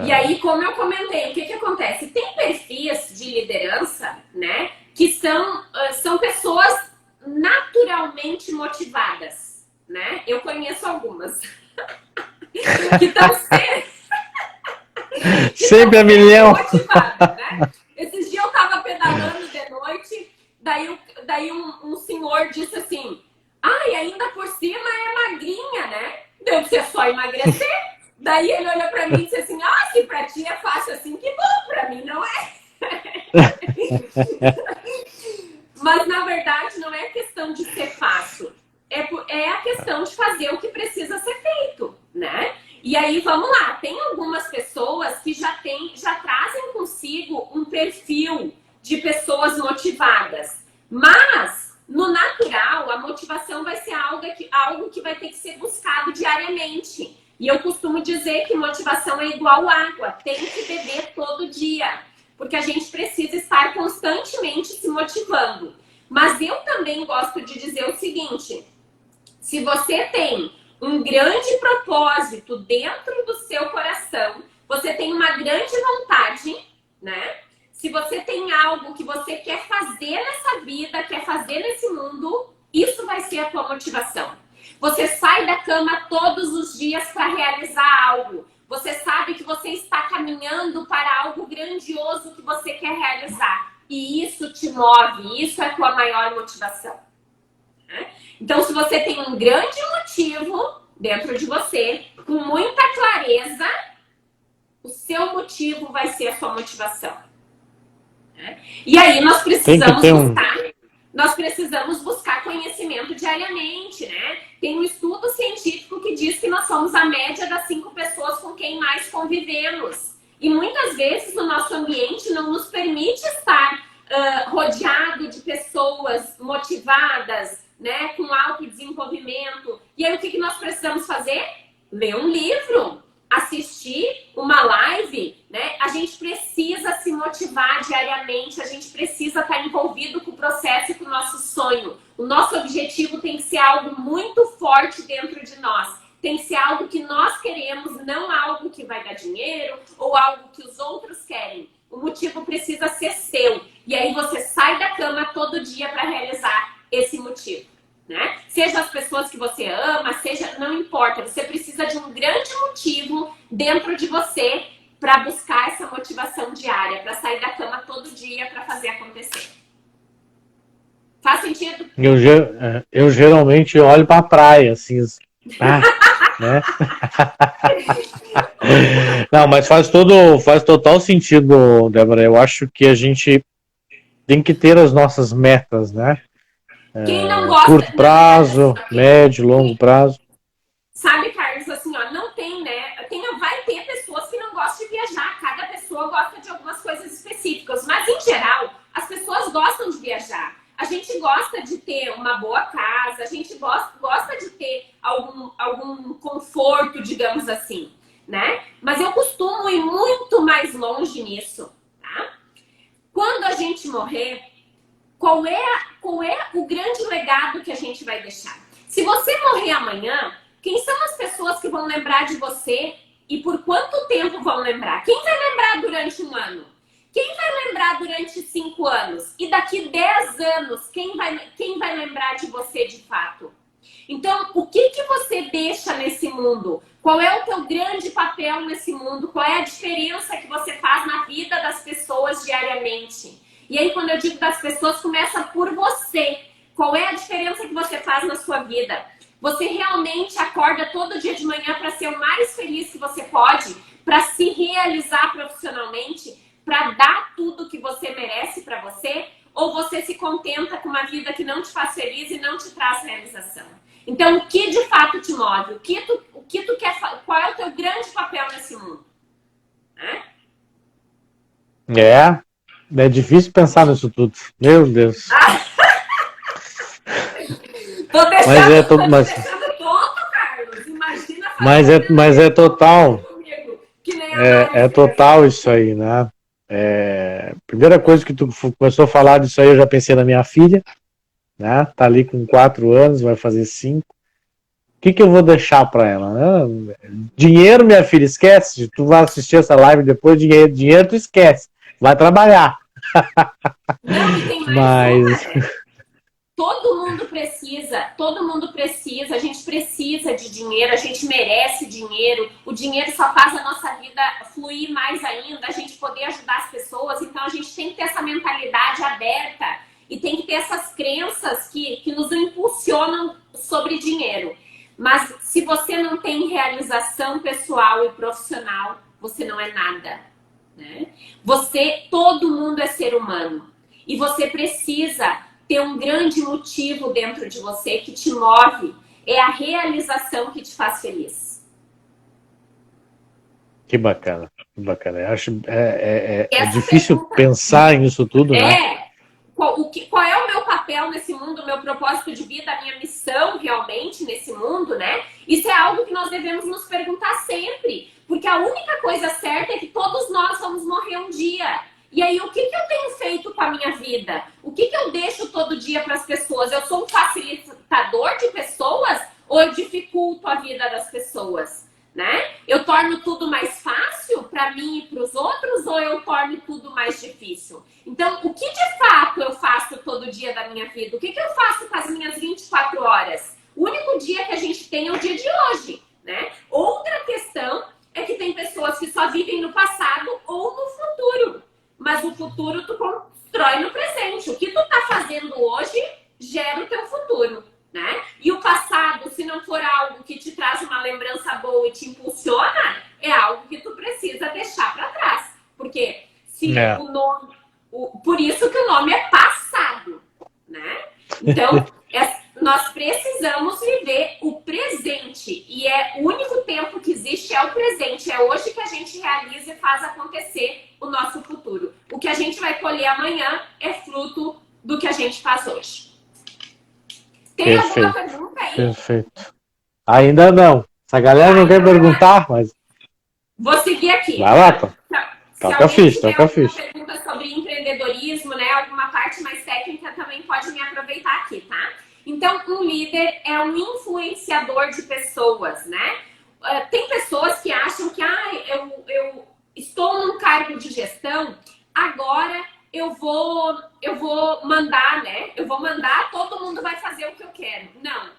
E aí, como eu comentei, o que acontece? Tem perfis de liderança, né, que são pessoas naturalmente motivadas, né? Eu conheço algumas que estão Sempre a milhão. motivadas, né? Esses dias eu tava pedalando de noite, daí um senhor disse assim: ai, ainda por cima é magrinha, né? Deu pra você só emagrecer. Daí ele olhou pra mim e disse assim: ah, se pra ti é fácil assim, que bom, pra mim não é. Mas na verdade não é questão de ser fácil, é a questão de fazer o que precisa ser feito, né? E aí vamos lá, tem algumas pessoas que já trazem consigo um perfil de pessoas motivadas, mas no natural a motivação vai ser algo que vai ter que ser buscado diariamente. E eu costumo dizer que motivação é igual água, tem que beber todo dia, porque a gente precisa estar constantemente se motivando. Mas eu também gosto de dizer o seguinte: se você tem um grande propósito dentro do seu coração, você tem uma grande vontade, né? Se você tem algo que você quer fazer nessa vida, quer fazer nesse mundo, isso vai ser a tua motivação. Você sai da cama todos os dias para realizar algo. Você sabe que você está caminhando para algo grandioso que você quer realizar. E isso te move, isso é a tua maior motivação. Então, se você tem um grande motivo dentro de você, com muita clareza, o seu motivo vai ser a sua motivação. E aí nós precisamos buscar conhecimento diariamente, né? Tem um estudo científico que diz que nós somos a média das 5 pessoas com quem mais convivemos. E muitas vezes o nosso ambiente não nos permite estar rodeado de pessoas motivadas, né? Com alto desenvolvimento. E aí o que nós precisamos fazer? Ler um livro, assistir uma live, né? A gente precisa se motivar diariamente, a gente precisa estar envolvido com o processo e com o nosso sonho. O nosso objetivo tem que ser algo muito forte dentro de nós. Tem que ser algo que nós queremos, não algo que vai dar dinheiro ou algo que os outros querem. O motivo precisa ser seu. E aí você sai da cama todo dia para realizar esse motivo. Né? Seja as pessoas que você ama, seja, não importa, você precisa de um grande motivo dentro de você para buscar essa motivação diária, para sair da cama todo dia para fazer acontecer. Faz sentido? Eu geralmente olho para a praia, assim, né? Não, mas faz total sentido, Débora. Eu acho que a gente tem que ter as nossas metas, né? Quem não gosta, curto prazo, médio, longo prazo. Sabe, Carlos, assim, ó, não tem, né? Vai ter pessoas que não gostam de viajar. Cada pessoa gosta de algumas coisas específicas. Mas, em geral, as pessoas gostam de viajar. A gente gosta de ter uma boa casa, a gente gosta de ter algum conforto, digamos assim, né? Mas eu costumo ir muito mais longe nisso, tá? Quando a gente morrer, qual é o grande legado que a gente vai deixar? Se você morrer amanhã, quem são as pessoas que vão lembrar de você e por quanto tempo vão lembrar? Quem vai lembrar durante 1 ano? Quem vai lembrar durante 5 anos? E daqui 10 anos, quem vai lembrar de você de fato? Então, o que você deixa nesse mundo? Qual é o teu grande papel nesse mundo? Qual é a diferença que você faz na vida das pessoas diariamente? E aí, quando eu digo das pessoas, começa por você. Qual é a diferença que você faz na sua vida? Você realmente acorda todo dia de manhã para ser o mais feliz que você pode? Para se realizar profissionalmente? Para dar tudo que você merece para você? Ou você se contenta com uma vida que não te faz feliz e não te traz realização? Então, o que de fato te move? O que tu quer? Qual é o teu grande papel nesse mundo? É difícil pensar nisso tudo. Meu Deus. Tô deixando tonto, Carlos. Imagina fazer mas é total. Comigo, que nem É total isso aí, né? Primeira coisa que tu começou a falar disso aí, eu já pensei na minha filha, né? Tá ali com 4 anos, vai fazer 5. que eu vou deixar para ela? Né? Dinheiro, minha filha, esquece. Tu vai assistir essa live depois, dinheiro tu esquece. Vai trabalhar. Não, e tem mais Mas... uma, né? Todo mundo precisa, a gente precisa de dinheiro, a gente merece dinheiro, o dinheiro só faz a nossa vida fluir mais ainda, a gente poder ajudar as pessoas, então a gente tem que ter essa mentalidade aberta e tem que ter essas crenças que nos impulsionam sobre dinheiro. Mas se você não tem realização pessoal e profissional, você não é nada, né? Todo mundo é ser humano e você precisa ter um grande motivo dentro de você que te move, é a realização que te faz feliz. Que bacana, que bacana. Eu acho difícil pergunta, pensar nisso tudo, né? Qual é o meu papel nesse mundo, o meu propósito de vida, a minha missão realmente nesse mundo, né? Isso é algo que nós devemos nos perguntar sempre, porque a única coisa certa é que todos nós vamos morrer um dia. E aí, o que eu tenho feito com a minha vida? O que eu deixo todo dia para as pessoas? Eu sou um facilitador de pessoas ou eu dificulto a vida das pessoas? Né? Eu torno tudo mais fácil para mim e para os outros ou eu torno tudo mais difícil? Então, o que de fato eu faço todo dia da minha vida? O que eu faço com as minhas 24 horas? O único dia que a gente tem é o dia de hoje, né? Outra questão é que tem pessoas que só vivem no passado ou no futuro. Mas o futuro tu constrói no presente. O que tu tá fazendo hoje gera o teu futuro, né? E o passado, se não for algo que te traz uma lembrança boa e te impulsiona, é algo que tu precisa deixar para trás. Porque se o nome... por isso que o nome é passado, né? Então, nós precisamos viver o presente. E o único tempo que existe é o presente. É hoje que a gente realiza e faz acontecer o nosso futuro. O que a gente vai colher amanhã é fruto do que a gente faz hoje. Tem alguma pergunta aí? Perfeito. Ainda não. Essa galera não quer perguntar, mas... Vou seguir aqui. Vai lá, pô. Toca a ficha, toca a ficha. Se alguém tiver alguma pergunta sobre empreendedorismo, né, alguma parte mais técnica, também pode me aproveitar aqui, tá? Então, um líder é um influenciador de pessoas, né? Tem pessoas que acham que eu estou num cargo de gestão, agora eu vou mandar, né? Eu vou mandar, todo mundo vai fazer o que eu quero. Não.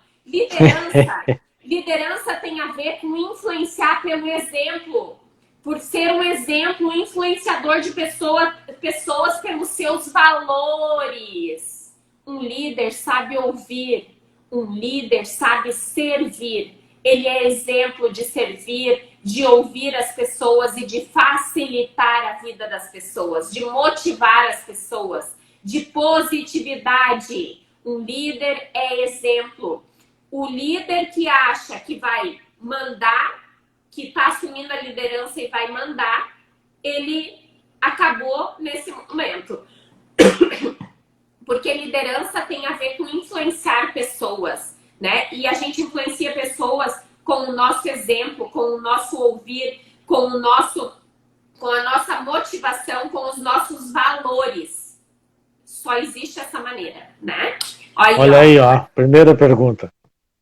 Liderança tem a ver com influenciar pelo exemplo. Por ser um exemplo, um influenciador de pessoas pelos seus valores. Um líder sabe ouvir, um líder sabe servir. Ele é exemplo de servir, de ouvir as pessoas e de facilitar a vida das pessoas, de motivar as pessoas, de positividade. Um líder é exemplo. O líder que acha que vai mandar, que está assumindo a liderança e vai mandar, ele acabou nesse momento. Porque liderança tem a ver com influenciar pessoas, né? E a gente influencia pessoas com o nosso exemplo, com o nosso ouvir, com a nossa motivação, com os nossos valores. Só existe essa maneira, né? Olha aí, ó. Primeira pergunta.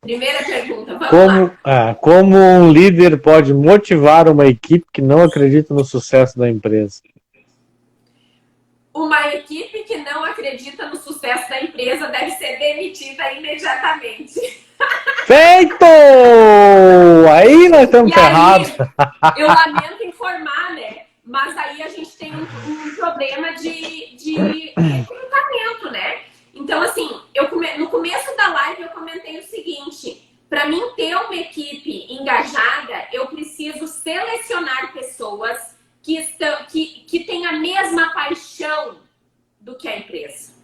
Primeira pergunta, vamos lá. Como um líder pode motivar uma equipe que não acredita no sucesso da empresa? Uma equipe que não acredita no sucesso da empresa deve ser demitida imediatamente. Feito! Aí nós estamos ferrados. Eu lamento informar, né? Mas aí a gente tem um problema de recrutamento, né? Então, assim, no começo da live eu comentei o seguinte: para mim ter uma equipe engajada, eu preciso selecionar pessoas que têm a mesma paixão do que a empresa,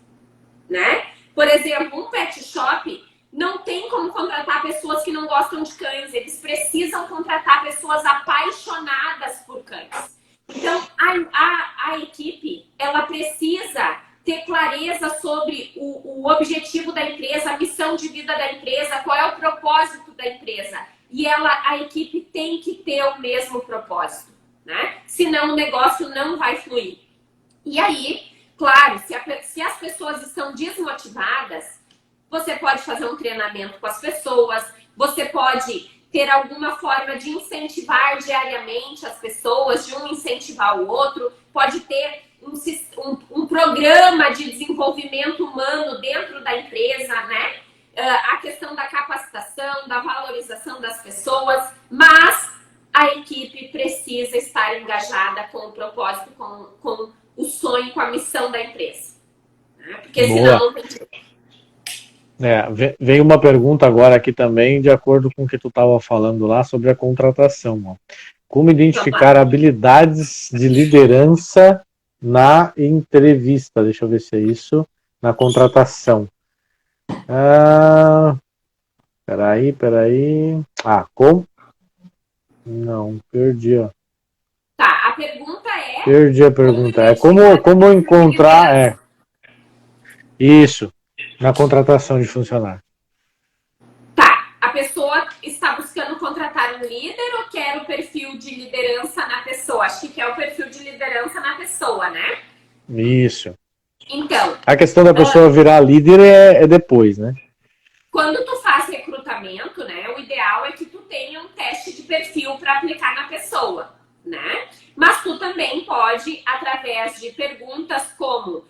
né? Por exemplo, um pet shop não tem como contratar pessoas que não gostam de cães, eles precisam contratar pessoas apaixonadas por cães. Então, a equipe, ela precisa ter clareza sobre o objetivo da empresa, a missão de vida da empresa, qual é o propósito da empresa. E a equipe tem que ter o mesmo propósito, né? Senão o negócio não vai fluir. E aí, claro, se as pessoas estão desmotivadas, você pode fazer um treinamento com as pessoas, Você pode ter alguma forma de incentivar diariamente as pessoas, de um incentivar o outro, pode ter um programa de desenvolvimento humano dentro da empresa, né? A questão da capacitação, da valorização das pessoas, mas a equipe precisa estar engajada com o propósito, com o sonho, com a missão da empresa. Né? Porque senão não tem jeito. Vem uma pergunta agora aqui também, de acordo com o que tu estava falando lá sobre a contratação. Ó. Como identificar habilidades de liderança na entrevista? Deixa eu ver se é isso. Na contratação. Peraí. Como? Não, perdi, ó. Tá, a pergunta é... Perdi a pergunta. É como encontrar... Isso, na contratação de funcionário. Tá, a pessoa está buscando contratar um líder ou quer o perfil de liderança na pessoa? Acho que quer o perfil de liderança na pessoa, né? Isso. Então... A questão da pessoa virar líder é depois, né? Quando tu faz recrutamento, né, o ideal é que tu tenha um teste de perfil para aplicar na pessoa, né? Mas tu também pode, através de perguntas como,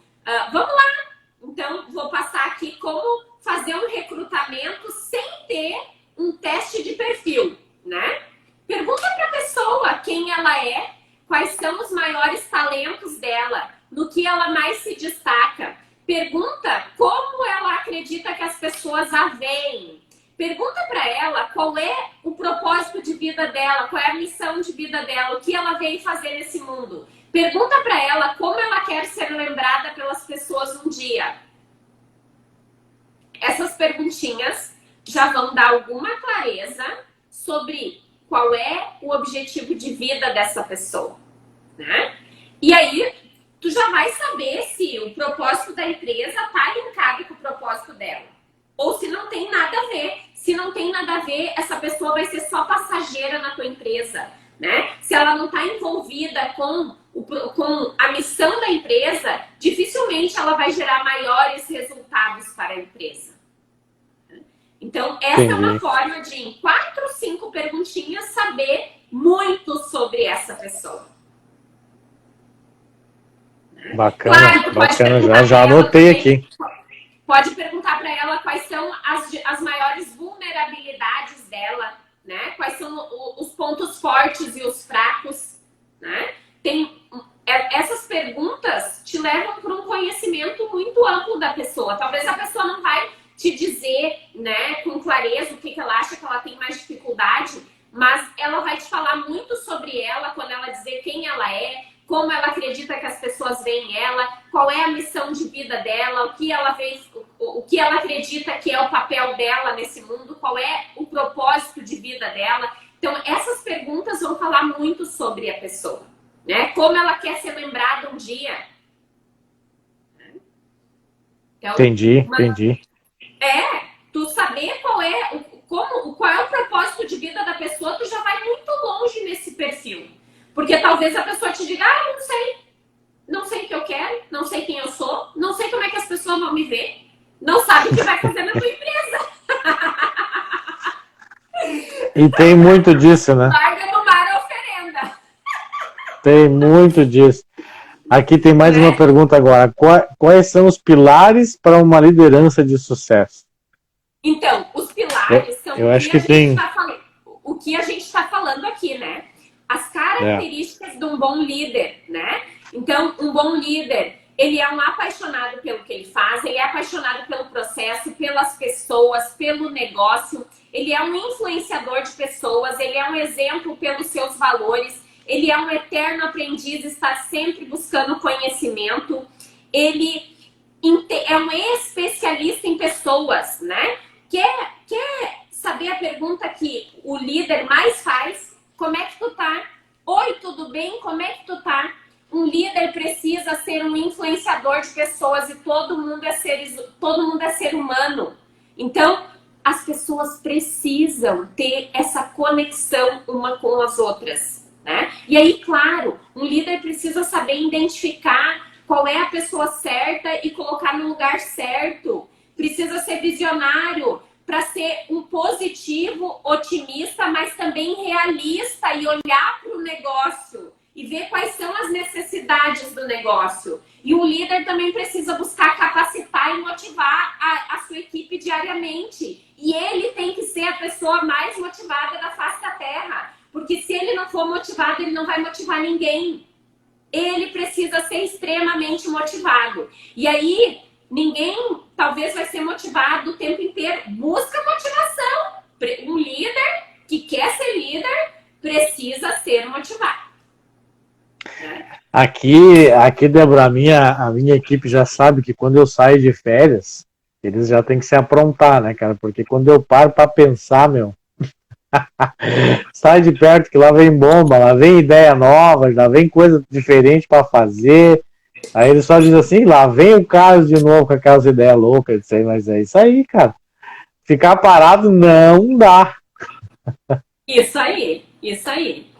vamos lá, então vou passar aqui como fazer um recrutamento sem ter um teste de perfil, né? Pergunta para a pessoa quem ela é, quais são os maiores talentos dela, no que ela mais se destaca. Pergunta como ela acredita que as pessoas a veem. Pergunta para ela qual é o propósito de vida dela, qual é a missão de vida dela, o que ela veio fazer nesse mundo. Pergunta para ela como ela quer ser lembrada pelas pessoas um dia. Essas perguntinhas já vão dar alguma clareza sobre qual é o objetivo de vida dessa pessoa, né? E aí, tu já vai saber se o propósito da empresa está linkado com o propósito dela. Ou se não tem nada a ver. Se não tem nada a ver, essa pessoa vai ser só passageira na tua empresa, né? Se ela não está envolvida com a missão da empresa, dificilmente ela vai gerar maiores resultados para a empresa. Então, essa é uma forma de, em 4, 5 perguntinhas, saber muito sobre essa pessoa. Bacana, claro, bacana. Já anotei aqui. Pode perguntar para ela quais são as maiores vulnerabilidades dela, né? Quais são os pontos fortes e os fracos, né? Essas perguntas te levam para um conhecimento muito amplo da pessoa. Talvez a pessoa não vai te dizer, né, com clareza o que ela acha que ela tem mais dificuldade, mas ela vai te falar muito sobre ela quando ela dizer quem ela é, como ela acredita que as pessoas veem ela, qual é a missão de vida dela, o que ela acredita que é o papel dela nesse mundo, qual é o propósito de vida dela. Então, essas perguntas vão falar muito sobre a pessoa, né? Como ela quer ser lembrada um dia. Então, entendi. Tu saber qual é o propósito de vida da pessoa, tu já vai muito longe nesse perfil. Porque talvez a pessoa te diga, não sei o que eu quero, não sei quem eu sou, não sei como é que as pessoas vão me ver, não sabe o que vai fazer na tua empresa. E tem muito disso, né? Larga no mar a oferenda. Tem muito disso. Aqui tem mais uma pergunta agora. Quais são os pilares para uma liderança de sucesso? Então, os pilares são o que a gente está falando aqui, né? As características de um bom líder, né? Então, um bom líder, ele é um apaixonado pelo que ele faz, ele é apaixonado pelo processo, pelas pessoas, pelo negócio, ele é um influenciador de pessoas, ele é um exemplo pelos seus valores, ele é um eterno aprendiz, está sempre buscando conhecimento, ele é um especialista em pessoas, né? Quer saber a pergunta que o líder mais faz? Como é que tu tá? Oi, tudo bem? Como é que tu tá? Um líder precisa ser um influenciador de pessoas e todo mundo é ser humano. Então, as pessoas precisam ter essa conexão uma com as outras, né? E aí, claro, um líder precisa saber identificar qual é a pessoa certa e colocar no lugar certo. Precisa ser visionário, para ser um positivo, otimista, mas também realista e olhar para o negócio e ver quais são as necessidades do negócio. E o líder também precisa buscar capacitar e motivar a sua equipe diariamente. E ele tem que ser a pessoa mais motivada da face da Terra. Porque se ele não for motivado, ele não vai motivar ninguém. Ele precisa ser extremamente motivado. E aí, ninguém talvez vai ser motivado o tempo inteiro. Busca motivação. Um líder que quer ser líder precisa ser motivado. Aqui, Débora, a minha equipe já sabe que quando eu saio de férias, eles já têm que se aprontar, né, cara? Porque quando eu paro pra pensar, meu, sai de perto que lá vem bomba, lá vem ideia nova, lá vem coisa diferente pra fazer. Aí eles só dizem assim, lá vem o Carlos de novo com aquelas ideias loucas, isso aí, mas é isso aí, cara. Ficar parado não dá. Isso aí, isso aí.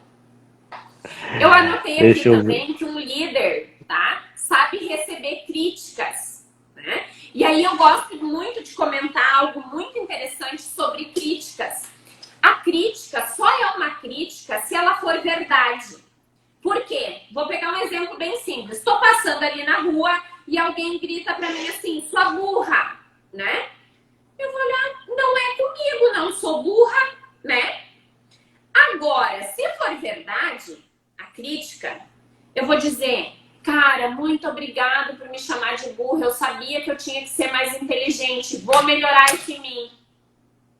Eu anotei aqui também que um líder, tá, sabe receber críticas, né? E aí eu gosto muito de comentar algo muito interessante sobre críticas. A crítica só é uma crítica se ela for verdade. Por quê? Vou pegar um exemplo bem simples. Estou passando ali na rua e alguém grita para mim assim, sua burra, né? Eu vou olhar, não é comigo, não sou burra, né? Agora, se for verdade, a crítica, eu vou dizer, cara, muito obrigado por me chamar de burra, eu sabia que eu tinha que ser mais inteligente, vou melhorar isso em mim,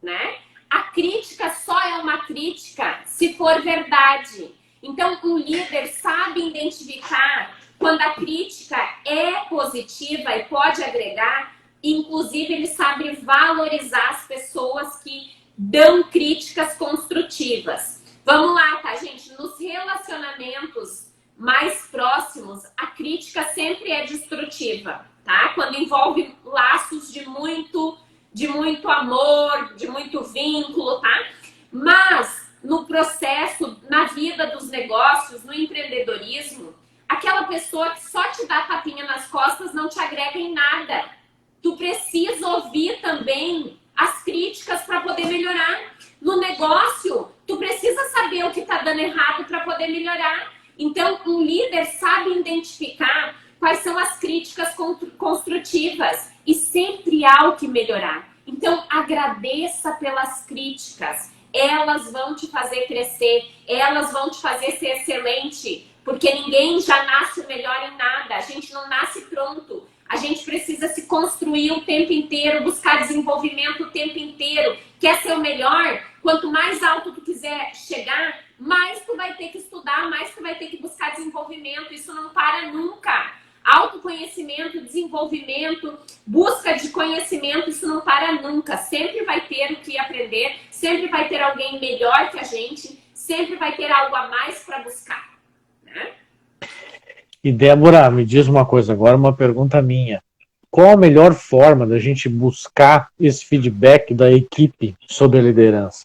né? A crítica só é uma crítica se for verdade. Então, um líder sabe identificar quando a crítica é positiva e pode agregar, inclusive ele sabe valorizar as pessoas que dão críticas construtivas. Vamos lá, tá, gente? Nos relacionamentos mais próximos, a crítica sempre é destrutiva, tá? Quando envolve laços de muito amor, de muito vínculo, tá? Mas no processo, na vida dos negócios, no empreendedorismo, aquela pessoa que só te dá tapinha nas costas não te agrega em nada. Tu precisa ouvir também as críticas para poder melhorar. No negócio, tu precisa saber o que está dando errado para poder melhorar. Então, um líder sabe identificar quais são as críticas construtivas e sempre há o que melhorar. Então, agradeça pelas críticas. Elas vão te fazer crescer, elas vão te fazer ser excelente, porque ninguém já nasce melhor em nada. A gente não nasce pronto. A gente precisa se construir o tempo inteiro, buscar desenvolvimento o tempo inteiro. Quer ser o melhor? Quanto mais alto tu quiser chegar, mais tu vai ter que estudar, mais tu vai ter que buscar desenvolvimento. Isso não para nunca. Autoconhecimento, desenvolvimento, busca de conhecimento, isso não para nunca. Sempre vai ter o que aprender, sempre vai ter alguém melhor que a gente, sempre vai ter algo a mais para buscar, né? E Débora, me diz uma coisa agora, uma pergunta minha. Qual a melhor forma da gente buscar esse feedback da equipe sobre a liderança?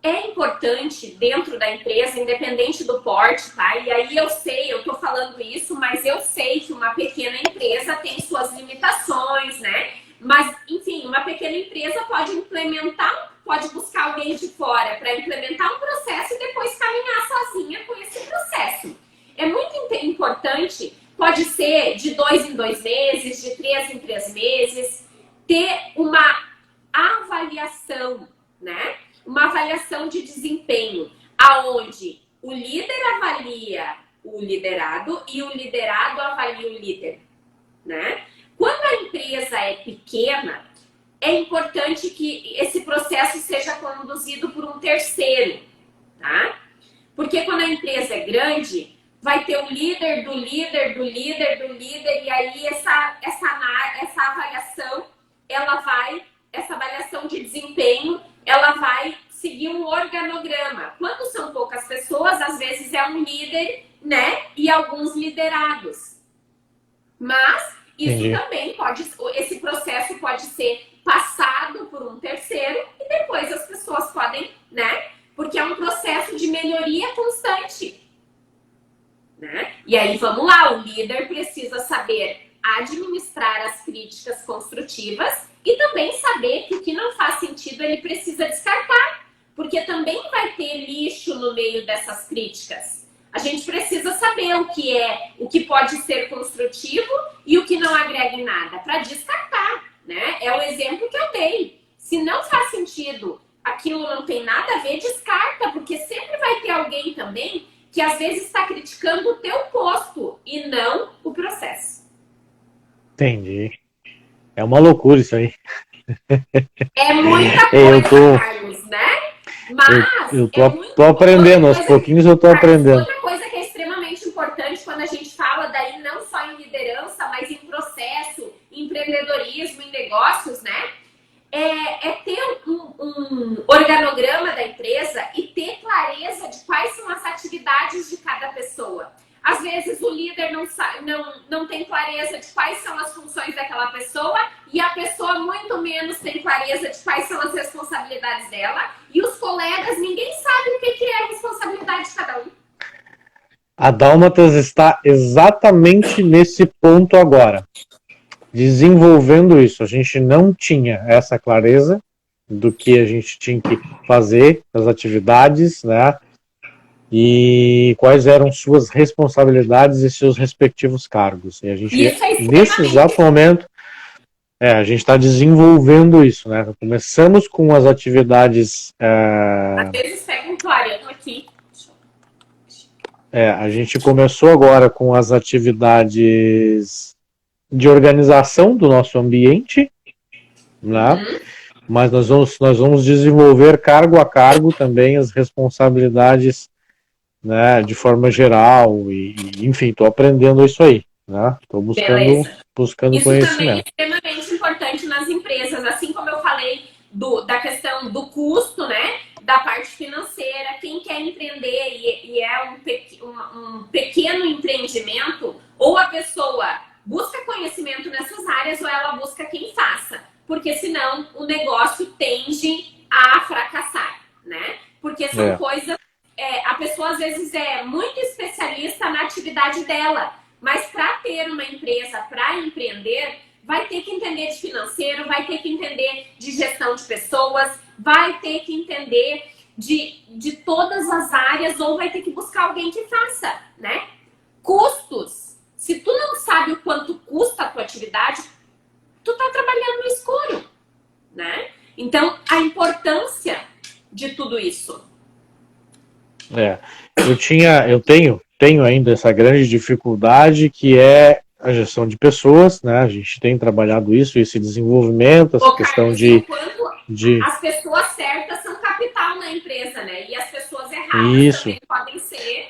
É importante dentro da empresa, independente do porte, tá? E aí eu sei, eu tô falando isso, mas eu sei que uma pequena empresa tem suas limitações, né? Mas, enfim, uma pequena empresa pode implementar, pode buscar alguém de fora para implementar um processo e depois caminhar sozinha com esse processo. É muito importante, pode ser de 2 em 2 meses, de 3 em 3 meses, ter uma avaliação, né? Uma avaliação de desempenho, aonde o líder avalia o liderado e o liderado avalia o líder, né? Quando a empresa é pequena, é importante que esse processo seja conduzido por um terceiro, tá? Porque quando a empresa é grande, vai ter o líder do líder do líder do líder, e aí essa avaliação, essa avaliação de desempenho, ela vai seguir um organograma. Quando são poucas pessoas, às vezes é um líder, né? E alguns liderados. Mas isso também esse processo pode ser passado por um terceiro e depois as pessoas podem, né? Porque é um processo de melhoria constante, né? E aí, vamos lá, o líder precisa saber administrar as críticas construtivas E também saber que o que não faz sentido ele precisa descartar, porque também vai ter lixo no meio dessas críticas. A gente precisa saber o que pode ser construtivo e o que não agrega em nada, para descartar, né? É o exemplo que eu dei. Se não faz sentido, aquilo não tem nada a ver, descarta, porque sempre vai ter alguém também que às vezes está criticando o teu posto e não o processo. Entendi. É uma loucura isso aí. É muita Eu coisa, tô, Carlos, né? Mas eu é tô, muito. tô aprendendo, Outra aos coisa, pouquinhos eu tô Carlos, aprendendo. outra coisa que é extremamente importante quando a gente fala daí não só em liderança, mas em processo, em empreendedorismo, em negócios, né? É ter um organograma da empresa e ter clareza de quais são as atividades de cada pessoa. Às vezes o líder não tem clareza de quais são as funções daquela pessoa e a pessoa muito menos tem clareza de quais são as responsabilidades dela e os colegas, ninguém sabe o que é a responsabilidade de cada um. A Dálmatas está exatamente nesse ponto agora, desenvolvendo isso. A gente não tinha essa clareza do que a gente tinha que fazer, as atividades, né? E quais eram suas responsabilidades e seus respectivos cargos. E a gente, Isso é nesse extremamente. exato momento, a gente está desenvolvendo isso, né? Começamos com as atividades. Às vezes pega um clarão aqui. A gente começou agora com as atividades de organização do nosso ambiente, né? Mas nós vamos desenvolver cargo a cargo também as responsabilidades, né, de forma geral e enfim, estou aprendendo isso aí, né? Estou Beleza. buscando Isso também é conhecimento. extremamente importante nas empresas, assim como eu falei da questão do custo, né? Da parte financeira, quem quer empreender e é um pequeno empreendimento, ou a pessoa busca conhecimento nessas áreas ou ela busca quem faça, porque senão o negócio tende a fracassar, né? Porque são coisas. A pessoa às vezes é muito especialista na atividade dela, mas para ter uma empresa, para empreender, vai ter que entender de financeiro, vai ter que entender de gestão de pessoas, vai ter que entender de todas as áreas ou vai ter que buscar alguém que faça, né? Custos. Se tu não sabe o quanto custa a tua atividade, tu tá trabalhando no escuro, né? Então, a importância de tudo isso. Tenho ainda essa grande dificuldade que é a gestão de pessoas, né? A gente tem trabalhado isso, esse desenvolvimento, essa questão Carlos, de as pessoas certas são capital na empresa, né? E as pessoas erradas isso. também podem ser.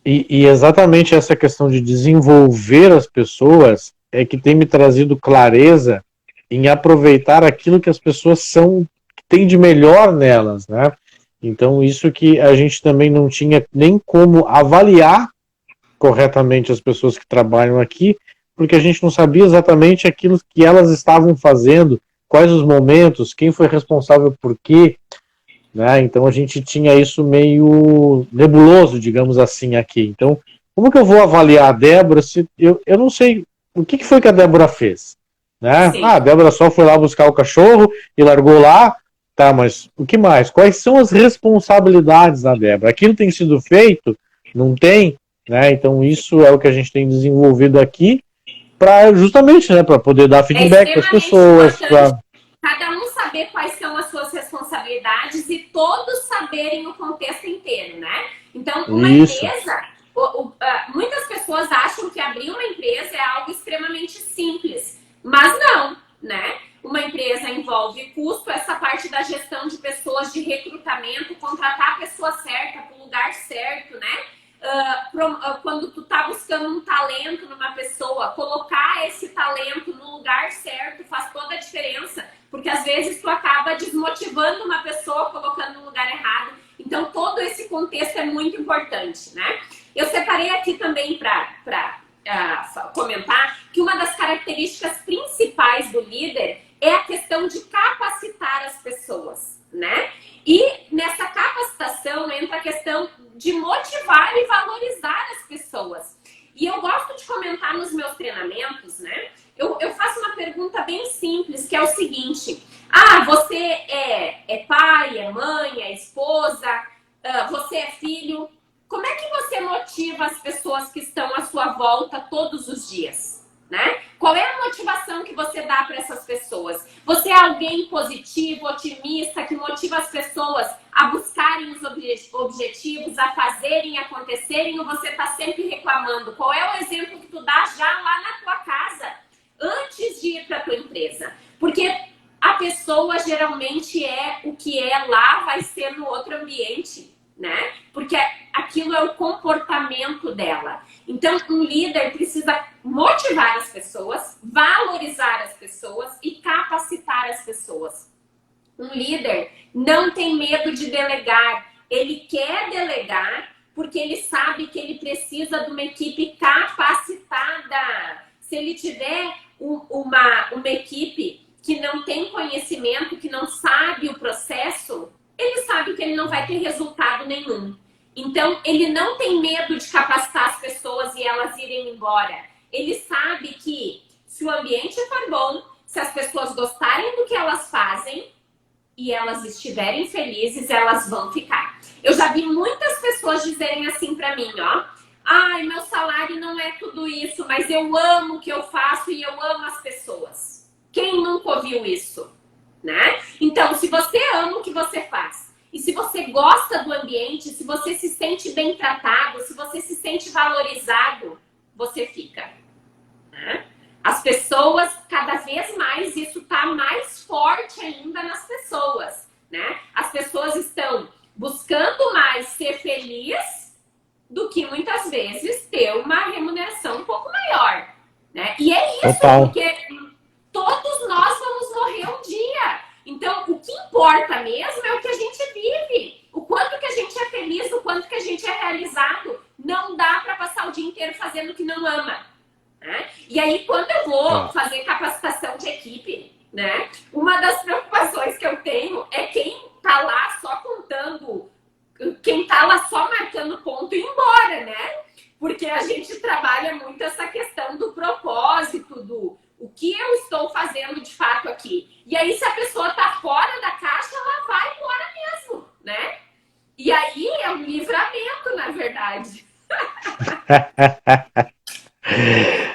E exatamente essa questão de desenvolver as pessoas é que tem me trazido clareza em aproveitar aquilo que as pessoas que tem de melhor nelas, né? Então, isso que a gente também não tinha nem como avaliar corretamente as pessoas que trabalham aqui, porque a gente não sabia exatamente aquilo que elas estavam fazendo, quais os momentos, quem foi responsável por quê, né? Então, a gente tinha isso meio nebuloso, digamos assim, aqui. Então, como que eu vou avaliar a Débora se eu não sei o que foi que a Débora fez? Né? A Débora só foi lá buscar o cachorro e largou lá. Tá, mas o que mais? Quais são as responsabilidades da Débora? Aquilo tem sido feito? Não tem? Né? Então isso é o que a gente tem desenvolvido aqui para justamente, né, para poder dar feedback para as pessoas. Cada um saber quais são as suas responsabilidades e todos saberem o contexto inteiro, né? Então, uma empresa, muitas pessoas acham que abrir uma empresa é algo extremamente simples, mas não, né? Uma empresa envolve custo, essa parte da gestão de pessoas, de recrutamento, contratar a pessoa certa para o lugar certo, né? Quando tu tá buscando um talento numa pessoa, colocar esse talento no lugar certo faz toda a diferença, porque às vezes tu acaba desmotivando uma pessoa colocando no lugar errado. Então todo esse contexto é muito importante, né? Eu separei aqui também para comentar que uma das características principais do líder é a questão de capacitar as pessoas, né? E nessa capacitação entra a questão de motivar e valorizar as pessoas. E eu gosto de comentar nos meus treinamentos, né, Eu faço uma pergunta bem simples, que é o seguinte. Ah, você é pai, é mãe, é esposa, você é filho. Como é que você motiva as pessoas que estão à sua volta todos os dias? Né? Qual é a motivação que você dá para essas pessoas? Você é alguém positivo, otimista, que motiva as pessoas a buscarem os objetivos, a fazerem acontecerem, ou você está sempre reclamando? Qual é o exemplo que tu dá já lá na tua casa, antes de ir para a tua empresa? Porque a pessoa geralmente é o que é lá, vai ser no outro ambiente, né? Porque aquilo é o comportamento dela. Então, um líder precisa motivar as pessoas, valorizar as pessoas e capacitar as pessoas. Um líder não tem medo de delegar. Ele quer delegar porque ele sabe que ele precisa de uma equipe capacitada. Se ele tiver uma equipe que não tem conhecimento, que não sabe o processo, ele sabe que ele não vai ter resultado nenhum. Então, ele não tem medo de capacitar as pessoas e elas irem embora. Ele sabe que se o ambiente for bom, se as pessoas gostarem do que elas fazem e elas estiverem felizes, elas vão ficar. Eu já vi muitas pessoas dizerem assim pra mim, ó. Ai, meu salário não é tudo isso, mas eu amo o que eu faço e eu amo as pessoas. Quem nunca ouviu isso? Né? Então, se você ama o que você faz, e se você gosta do ambiente, se você se sente bem tratado, se você se sente valorizado, você fica. Né? As pessoas, cada vez mais, isso está mais forte ainda nas pessoas. Né? As pessoas estão buscando mais ser feliz do que muitas vezes ter uma remuneração um pouco maior. Né? E é isso, Total. porque todos nós vamos morrer um dia. Então, o que importa mesmo é o que a gente vive. O quanto que a gente é feliz, o quanto que a gente é realizado. Não dá para passar o dia inteiro fazendo o que não ama. Né? E aí, quando eu vou fazer capacitação de equipe, né, uma das preocupações que eu tenho é quem tá lá só contando, quem tá lá só marcando ponto e ir embora, né? Porque a gente trabalha muito essa questão do propósito, do o que eu estou fazendo de fato aqui. E aí, se a pessoa tá fora da caixa, ela vai embora mesmo, né? E aí é um livramento, na verdade.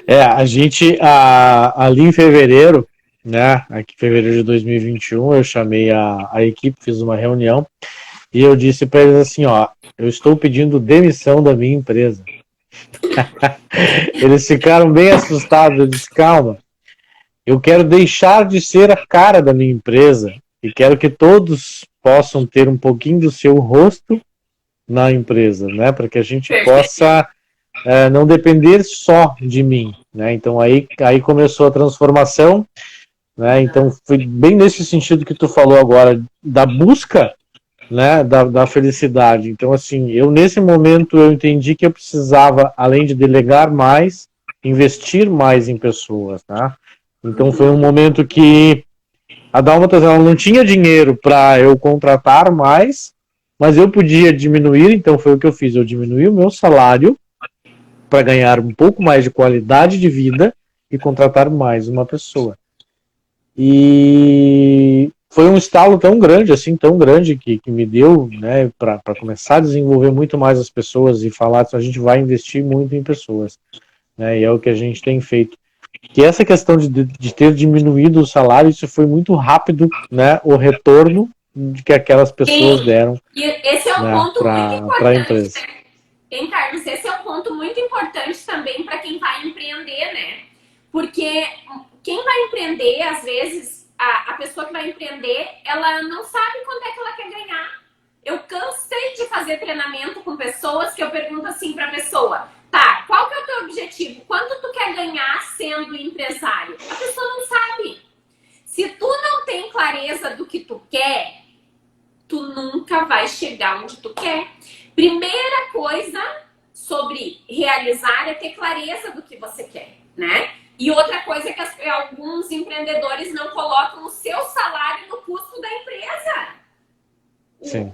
A gente, ali em fevereiro, né, aqui em fevereiro de 2021, eu chamei a equipe, fiz uma reunião, e eu disse para eles assim, ó, eu estou pedindo demissão da minha empresa. Eles ficaram bem assustados, eu disse, calma, eu quero deixar de ser a cara da minha empresa, e quero que todos possam ter um pouquinho do seu rosto na empresa, né, para que a gente possa não depender só de mim, né? Então aí começou a transformação, né? Então foi bem nesse sentido que tu falou agora da busca, né? Da felicidade. Então assim, eu nesse momento eu entendi que eu precisava, além de delegar mais, investir mais em pessoas, tá? Então foi um momento que a Dálmatas ela não tinha dinheiro para eu contratar mais, mas eu podia diminuir, então foi o que eu fiz, eu diminuí o meu salário para ganhar um pouco mais de qualidade de vida e contratar mais uma pessoa. E foi um estalo tão grande, assim, tão grande que me deu, né, para começar a desenvolver muito mais as pessoas e falar que a gente vai investir muito em pessoas, né, e é o que a gente tem feito. Que essa questão de ter diminuído o salário, isso foi muito rápido, né, o retorno de que aquelas pessoas deram, e esse é um né, ponto muito para a importante, empresa. né? Hein, Carlos, esse é um ponto muito importante também para quem vai empreender, né? Porque quem vai empreender, às vezes, a pessoa que vai empreender, ela não sabe quanto é que ela quer ganhar. Eu cansei de fazer treinamento com pessoas que eu pergunto assim para a pessoa, tá, qual que é o teu objetivo? Quanto tu quer ganhar sendo empresário? A pessoa não sabe. Se tu não tem clareza do que tu quer, tu nunca vai chegar onde tu quer. Primeira coisa sobre realizar é ter clareza do que você quer, né? E outra coisa é que alguns empreendedores não colocam o seu salário no custo da empresa.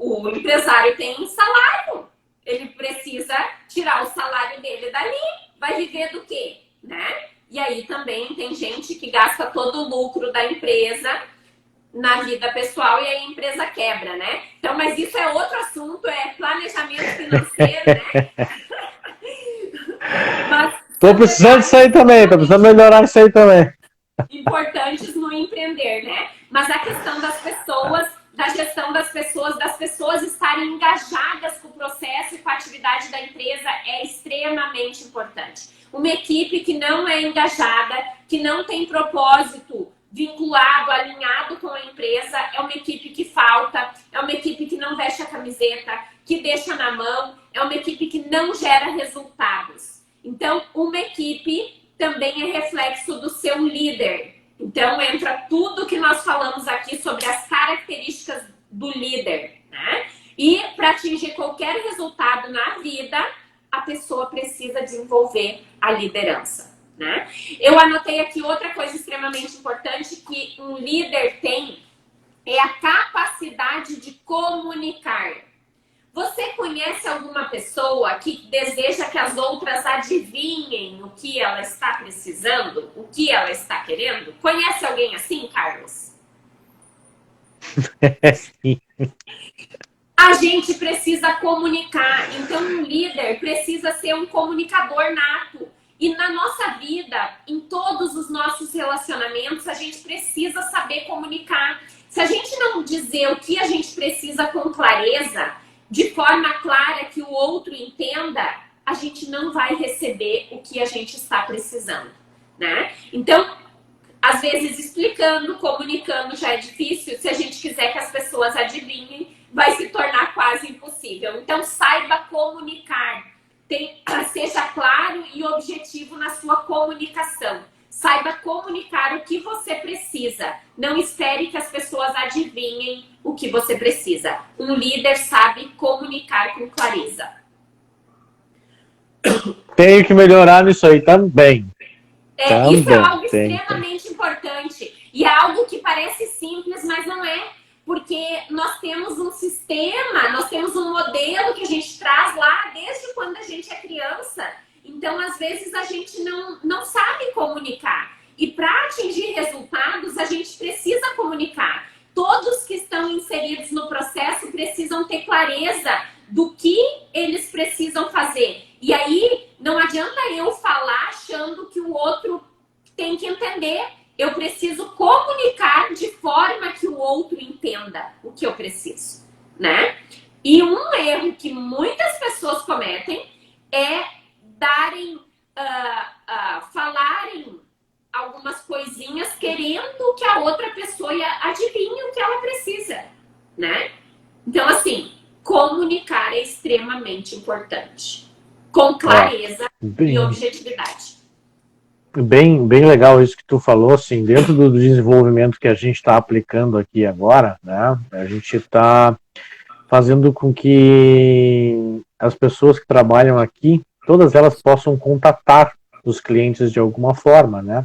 O empresário tem salário. Ele precisa tirar o salário dele dali. Vai viver do quê? Né? E aí também tem gente que gasta todo o lucro da empresa na vida pessoal e aí a empresa quebra, né? Então, mas isso é outro assunto, é planejamento financeiro, né? Mas Tô precisando disso aí também, tô precisando melhorar isso aí também. importantes no empreender, né? Mas a questão das pessoas, da gestão das pessoas estarem engajadas com o processo e com a atividade da empresa é extremamente importante. Uma equipe que não é engajada, que não tem propósito vinculado, alinhado com a empresa, é uma equipe que falta, é uma equipe que não veste a camiseta, que deixa na mão, é uma equipe que não gera resultados. Então, uma equipe também é reflexo do seu líder. Então, entra tudo que nós falamos aqui sobre as características do líder, né? E para atingir qualquer resultado na vida, a pessoa precisa desenvolver a liderança, né? Eu anotei aqui outra coisa extremamente importante que um líder tem, é a capacidade de comunicar. Você conhece alguma pessoa que deseja que as outras adivinhem o que ela está precisando, o que ela está querendo? Conhece alguém assim, Carlos? Sim. A gente precisa comunicar, então um líder precisa ser um comunicador nato. E na nossa vida, em todos os nossos relacionamentos, a gente precisa saber comunicar. Se a gente não dizer o que a gente precisa com clareza, de forma clara que o outro entenda, a gente não vai receber o que a gente está precisando, né? Então, às vezes explicando, comunicando já é difícil. Se a gente quiser que as pessoas adivinhem, vai se tornar quase impossível. Então, saiba comunicar. Seja claro e objetivo na sua comunicação. Saiba comunicar o que você precisa. Não espere que as pessoas adivinhem o que você precisa. Um líder sabe comunicar com clareza. Tenho que melhorar nisso aí também. Isso é algo extremamente importante. E é algo que parece simples, mas não é. Porque nós temos um sistema, nós temos um modelo que a gente traz lá desde quando a gente é criança. Então, às vezes, a gente não sabe comunicar. E para atingir resultados, a gente precisa comunicar. Todos que estão inseridos no processo precisam ter clareza do que eles precisam fazer. E aí, não adianta eu falar achando que o outro tem que entender. Eu preciso comunicar de forma que o outro entenda o que eu preciso, né? E um erro que muitas pessoas cometem é falarem algumas coisinhas querendo que a outra pessoa adivinhe o que ela precisa, né? Então, assim, comunicar é extremamente importante. Com clareza e objetividade. Bem legal isso que tu falou, assim, dentro do desenvolvimento que a gente está aplicando aqui agora, né? A gente está fazendo com que as pessoas que trabalham aqui, todas elas possam contatar os clientes de alguma forma, né?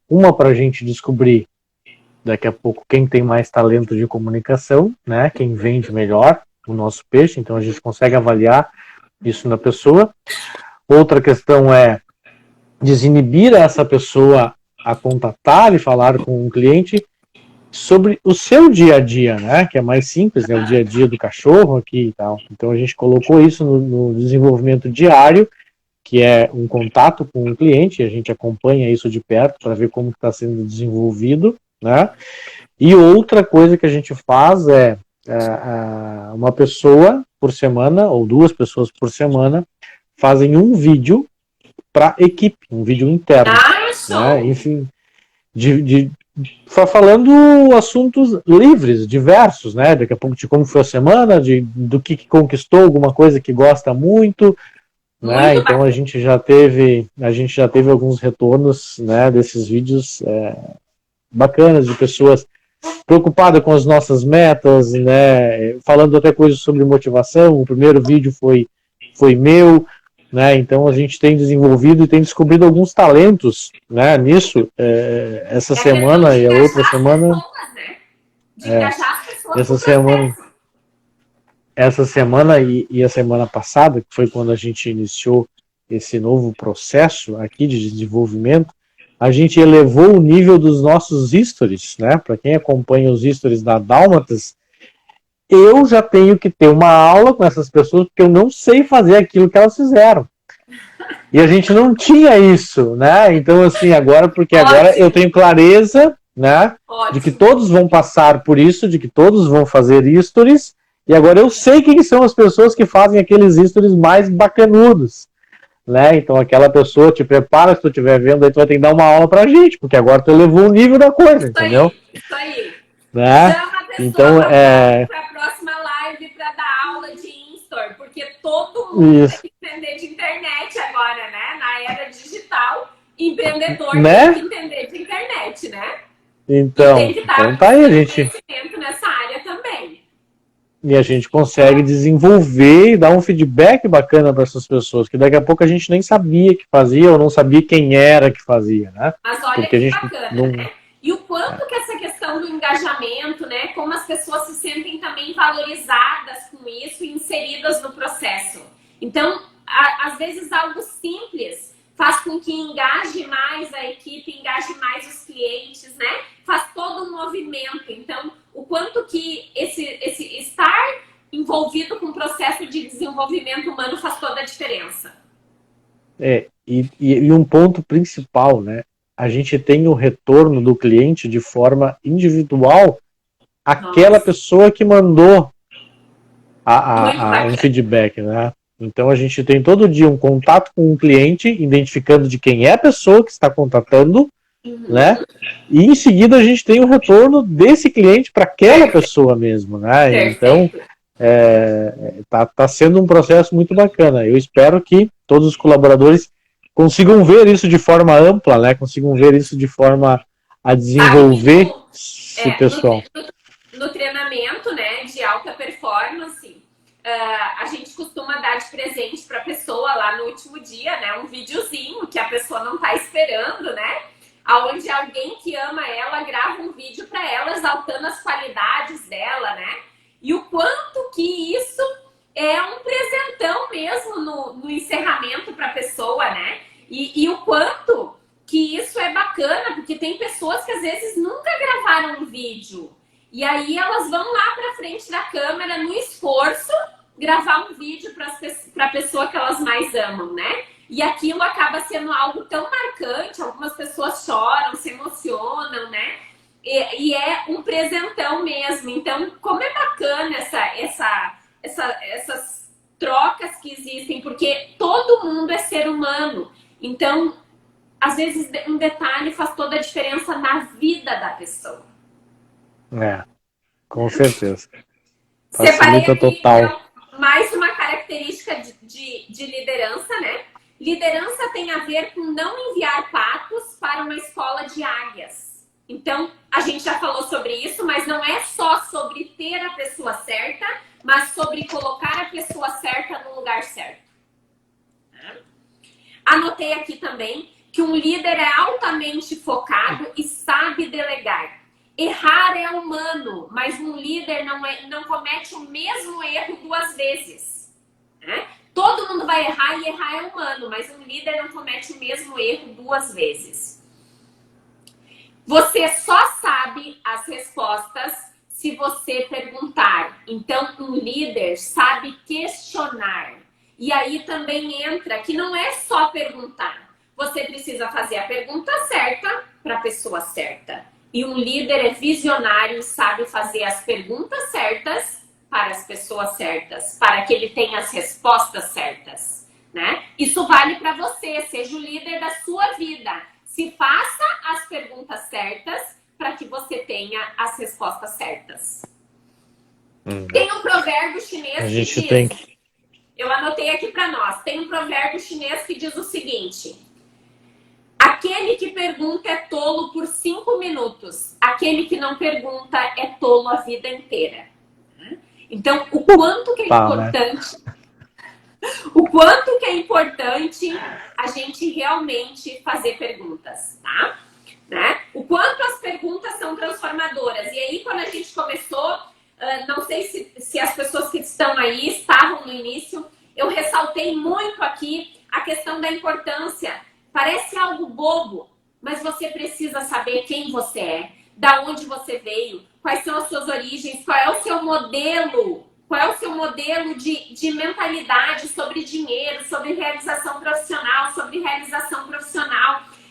Uma para a gente descobrir daqui a pouco quem tem mais talento de comunicação, né? Quem vende melhor o nosso peixe, então a gente consegue avaliar isso na pessoa. Outra questão é desinibir essa pessoa a contatar e falar com um cliente sobre o seu dia a dia, né? Que é mais simples, né? O dia a dia do cachorro aqui e tal. Então a gente colocou isso no desenvolvimento diário, que é um contato com o cliente, a gente acompanha isso de perto para ver como está sendo desenvolvido, né? E outra coisa que a gente faz é uma pessoa por semana, ou 2 pessoas por semana, fazem um vídeo para equipe, um vídeo interno, né? Enfim, falando assuntos livres, diversos, né? Daqui a pouco de como foi a semana, do que conquistou, alguma coisa que gosta muito, né? Então a gente já teve alguns retornos, né, desses vídeos bacanas de pessoas preocupadas com as nossas metas, né? Falando até coisas sobre motivação. O primeiro vídeo foi meu, né? Então a gente tem desenvolvido e tem descobrido alguns talentos, né, nisso, essa semana e a outra semana. Essa semana e a semana passada, que foi quando a gente iniciou esse novo processo aqui de desenvolvimento, a gente elevou o nível dos nossos stories, né? Para quem acompanha os stories da Dálmatas, eu já tenho que ter uma aula com essas pessoas, porque eu não sei fazer aquilo que elas fizeram. E a gente não tinha isso, né? Então, assim, porque agora eu tenho clareza, né? De que todos vão passar por isso, de que todos vão fazer stories, e agora eu sei quem são as pessoas que fazem aqueles stories mais bacanudos, né? Então, aquela pessoa te prepara, se tu estiver vendo, aí tu vai ter que dar uma aula pra gente, porque agora tu elevou o nível da coisa, entendeu? Isso aí. Né? Chama a pessoa então, para a próxima live para dar aula de Instore, porque todo mundo tem que entender de internet agora, né? Na era digital, empreendedor tem que entender de internet, né? Então, tem que estar tá aí, a gente conhecimento nessa área também. E a gente consegue desenvolver e dar um feedback bacana para essas pessoas, que daqui a pouco a gente nem sabia que fazia ou não sabia quem era que fazia, né? Mas olha porque que a gente bacana, não... né? E o quanto que essa questão do engajamento, né? Como as pessoas se sentem também valorizadas com isso e inseridas no processo. Então, às vezes algo simples faz com que engaje mais a equipe, engaje mais os clientes, né? Faz todo um movimento. Então, o quanto que esse estar envolvido com o processo de desenvolvimento humano faz toda a diferença. E um ponto principal, né? A gente tem o retorno do cliente de forma individual, aquela pessoa que mandou um feedback, né? Então a gente tem todo dia um contato com um cliente, identificando de quem é a pessoa que está contatando, né? E em seguida a gente tem o retorno desse cliente para aquela pessoa mesmo, né? Então tá sendo um processo muito bacana. Eu espero que todos os colaboradores consigam ver isso de forma ampla, né? Consigam ver isso de forma a desenvolver esse pessoal. No treinamento, né, de alta performance, a gente costuma dar de presente para a pessoa lá no último dia, né, um videozinho que a pessoa não está esperando, né, onde alguém que ama ela grava um vídeo para ela exaltando as qualidades dela, né, e o quanto que isso é um presentão mesmo no encerramento para a pessoa, né, e o quanto que isso é bacana, porque tem pessoas que às vezes nunca gravaram um vídeo. E aí elas vão lá para frente da câmera no esforço gravar um vídeo para a pessoa que elas mais amam, né? E aquilo acaba sendo algo tão marcante, algumas pessoas choram, se emocionam, né? E é um presentão mesmo. Então, como é bacana essas trocas que existem, porque todo mundo é ser humano. Então, às vezes um detalhe faz toda a diferença na vida da pessoa. Com certeza. Separei aqui, então, mais uma característica de liderança, né? Liderança tem a ver com não enviar patos para uma escola de águias. Então, a gente já falou sobre isso, mas não é só sobre ter a pessoa certa, mas sobre colocar a pessoa certa no lugar certo. Anotei aqui também que um líder é altamente focado e sabe delegar. Errar é humano, mas um líder não comete o mesmo erro duas vezes. Né? Todo mundo vai errar e errar é humano, mas um líder não comete o mesmo erro duas vezes. Você só sabe as respostas se você perguntar. Então, um líder sabe questionar. E aí também entra que não é só perguntar. Você precisa fazer a pergunta certa para a pessoa certa. E um líder é visionário e sabe fazer as perguntas certas para as pessoas certas, para que ele tenha as respostas certas, né? Isso vale para você, seja o líder da sua vida. Se faça as perguntas certas para que você tenha as respostas certas. Tem um provérbio chinês que diz... Eu anotei aqui para nós. Tem um provérbio chinês que diz o seguinte... Aquele que pergunta é tolo por 5 minutos. Aquele que não pergunta é tolo a vida inteira. Então, o quanto que é importante... Né? O quanto que é importante a gente realmente fazer perguntas, tá? Né? O quanto as perguntas são transformadoras. E aí, quando a gente começou, não sei se as pessoas que estão aí estavam no início, eu ressaltei muito aqui a questão da importância. Parece algo bobo, mas você precisa saber quem você é, da onde você veio, quais são as suas origens, qual é o seu modelo, de mentalidade sobre dinheiro, sobre realização profissional.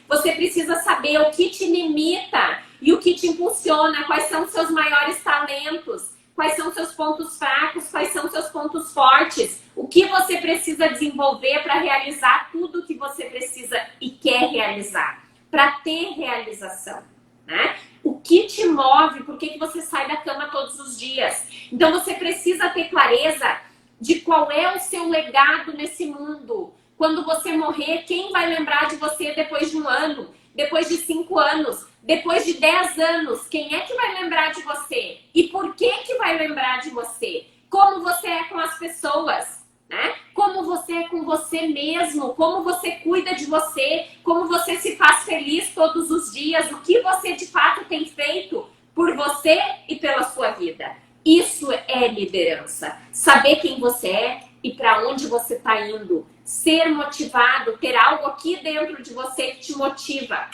Você precisa saber o que te limita e o que te impulsiona, quais são os seus maiores talentos, quais são os seus pontos fracos, quais são os seus pontos fortes, o que você precisa desenvolver para realizar tudo o que você precisa e quer realizar, para ter realização, né? O que te move, por que você sai da cama todos os dias? Então você precisa ter clareza de qual é o seu legado nesse mundo. Quando você morrer, quem vai lembrar de você depois de 1 ano, depois de 5 anos, depois de 10 anos? Quem é que vai lembrar de você? E por que vai lembrar de você? Como você é com as pessoas, né? Como você é com você mesmo, como você cuida de você, como você se faz feliz todos os dias, o que você de fato tem feito por você e pela sua vida. Isso é liderança. Saber quem você é e para onde você está indo. Ser motivado, ter algo aqui dentro de você que te motiva.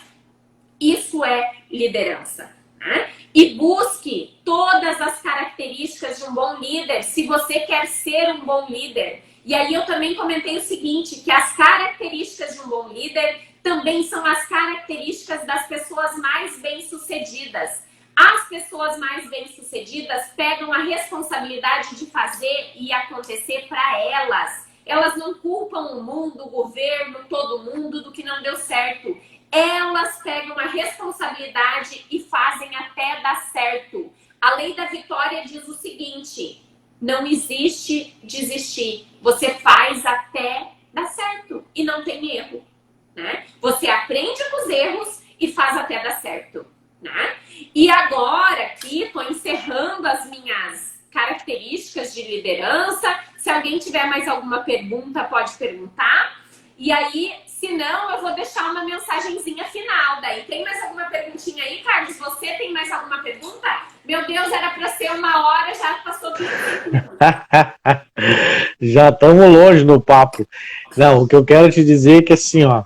Isso é liderança, né? E busque todas as características de um bom líder se você quer ser um bom líder. E aí eu também comentei o seguinte, que as características de um bom líder também são as características das pessoas mais bem-sucedidas. As pessoas mais bem-sucedidas pegam a responsabilidade de fazer e acontecer para elas. Elas não culpam o mundo, o governo, todo mundo do que não deu certo. Elas pegam a responsabilidade e fazem até dar certo. A lei da vitória diz o seguinte: não existe desistir. Você faz até dar certo e não tem erro, né? Você aprende com os erros e faz até dar certo, né? E agora aqui estou encerrando as minhas características de liderança. Se alguém tiver mais alguma pergunta, pode perguntar. E aí, se não, eu vou deixar uma mensagenzinha final. Daí, tem mais alguma perguntinha aí, Carlos? Você tem mais alguma pergunta? Meu Deus, era para ser 1 hora, já passou 25 minutos. Já estamos longe no papo. Não, o que eu quero te dizer é que assim, ó,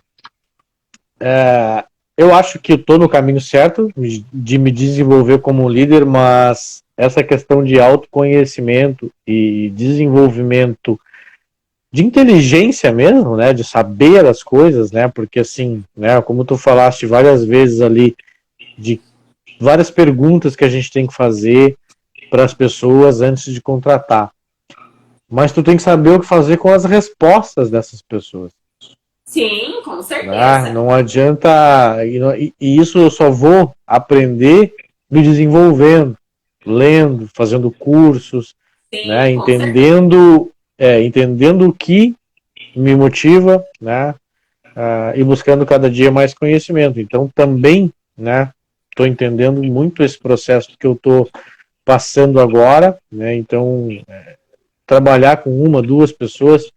eu acho que estou no caminho certo de me desenvolver como líder, mas essa questão de autoconhecimento e desenvolvimento de inteligência mesmo, né, de saber as coisas, né, porque assim, né, como tu falaste várias vezes ali, de várias perguntas que a gente tem que fazer para as pessoas antes de contratar, mas tu tem que saber o que fazer com as respostas dessas pessoas. Sim, com certeza. Não adianta, e isso eu só vou aprender me desenvolvendo, lendo, fazendo cursos, Sim, né, entendendo o que me motiva, né, e buscando cada dia mais conhecimento. Então também, né, estou entendendo muito esse processo que eu estou passando agora, né, então trabalhar com 1, 2 pessoas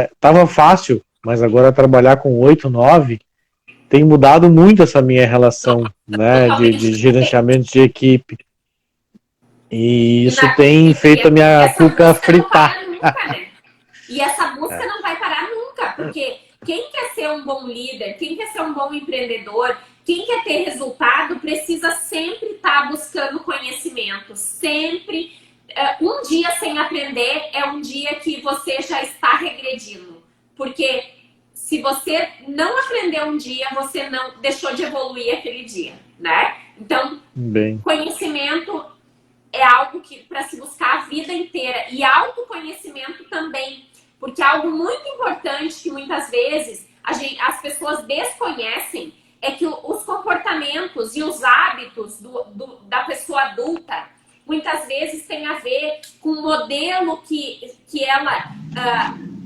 estava fácil, mas agora trabalhar com 8, 9 tem mudado muito essa minha relação, né, de gerenciamento de equipe. E isso tem feito a minha cuca fritar. Nunca, né? E essa busca não vai parar nunca, porque quem quer ser um bom líder, quem quer ser um bom empreendedor, quem quer ter resultado, precisa sempre estar buscando conhecimento. Sempre. Um dia sem aprender é um dia que você já está regredindo. Porque se você não aprendeu um dia, você não deixou de evoluir aquele dia, né? Então, conhecimento é algo que para se buscar a vida inteira. E autoconhecimento também. Porque algo muito importante que muitas vezes as pessoas desconhecem é que os comportamentos e os hábitos da pessoa adulta muitas vezes tem a ver com o modelo que ela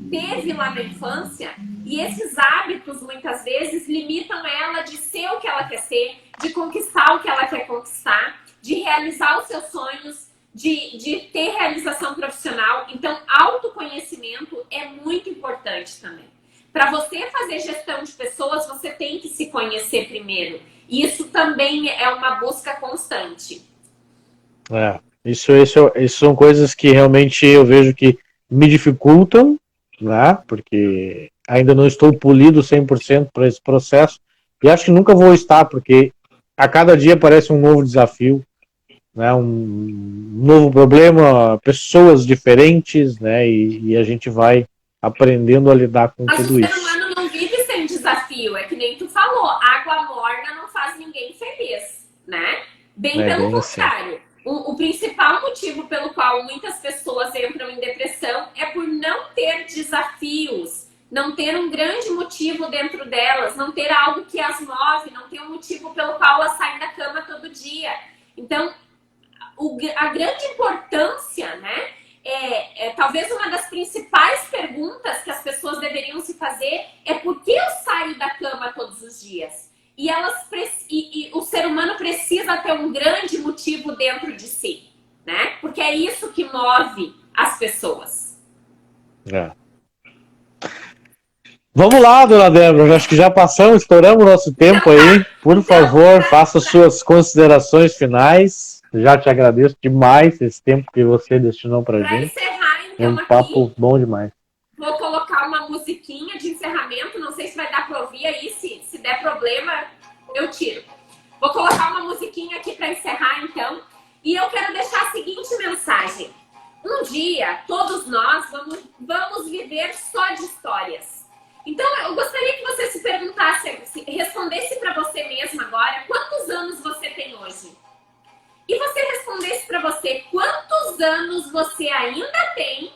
teve lá na infância. E esses hábitos muitas vezes limitam ela de ser o que ela quer ser, de conquistar o que ela quer conquistar, de realizar os seus sonhos, de ter realização profissional. Então, autoconhecimento é muito importante também. Para você fazer gestão de pessoas, você tem que se conhecer primeiro. E isso também é uma busca constante. Isso são coisas que realmente eu vejo que me dificultam, né? Porque ainda não estou polido 100% para esse processo, E acho que nunca vou estar, porque a cada dia aparece um novo desafio, né? Um novo problema, pessoas diferentes, né? E a gente vai aprendendo a lidar com Mas tudo o ser isso. humano não vive sem desafio, é que nem tu falou, água morna não faz ninguém feliz, né? Bem pelo contrário. Assim. O principal motivo pelo qual muitas pessoas entram em depressão é por não ter desafios, não ter um grande motivo dentro delas, não ter algo que as move, não ter um motivo pelo qual elas saem da cama todo dia. Então, a grande importância, né? Talvez uma das principais perguntas que as pessoas deveriam se fazer é por que eu saio da cama todos os dias? E o ser humano precisa ter um grande motivo dentro de si, né? Porque é isso que move as pessoas. Vamos lá, dona Débora, acho que já passamos, estouramos nosso tempo aí. Por favor, faça suas considerações finais. Já te agradeço demais esse tempo que você destinou pra gente. Para encerrar, então, um papo bom demais. Vou colocar uma musiquinha de encerramento, não sei se vai dar para ouvir aí, se der problema, eu tiro. Vou colocar uma musiquinha aqui para encerrar, então. E eu quero deixar a seguinte mensagem. Um dia, todos nós vamos viver só de histórias. Então, eu gostaria que você se perguntasse, respondesse para você mesmo agora, quantos anos você tem hoje? E você respondesse para você, quantos anos você ainda tem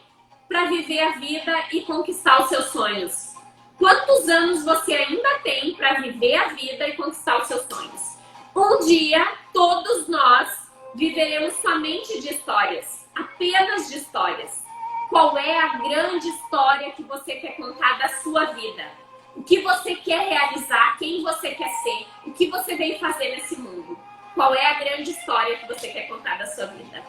para viver a vida e conquistar os seus sonhos? Quantos anos você ainda tem para viver a vida e conquistar os seus sonhos? Um dia, todos nós viveremos somente de histórias, apenas de histórias. Qual é a grande história que você quer contar da sua vida? O que você quer realizar, quem você quer ser, o que você veio fazer nesse mundo? Qual é a grande história que você quer contar da sua vida?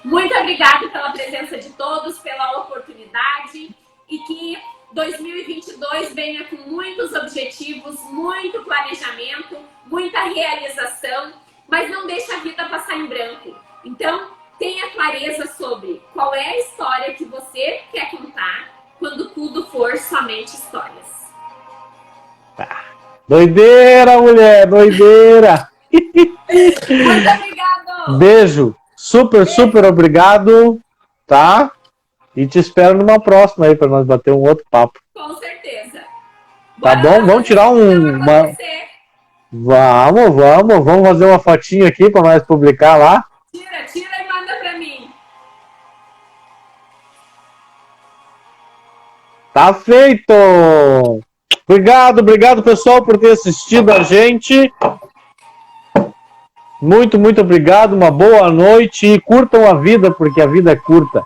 Muito obrigada pela presença de todos, pela oportunidade e que 2022 venha com muitos objetivos, muito planejamento, muita realização, mas não deixe a vida passar em branco. Então, tenha clareza sobre qual é a história que você quer contar quando tudo for somente histórias. Doideira, mulher, doideira! Muito obrigado! Beijo! Super obrigado, tá? E te espero numa próxima aí para nós bater um outro papo. Com certeza. Tá bom? Vamos tirar Vamos fazer uma fotinha aqui para nós publicar lá. Tira e manda para mim. Tá feito! Obrigado pessoal por ter assistido a gente. Muito obrigado, uma boa noite e curtam a vida, porque a vida é curta.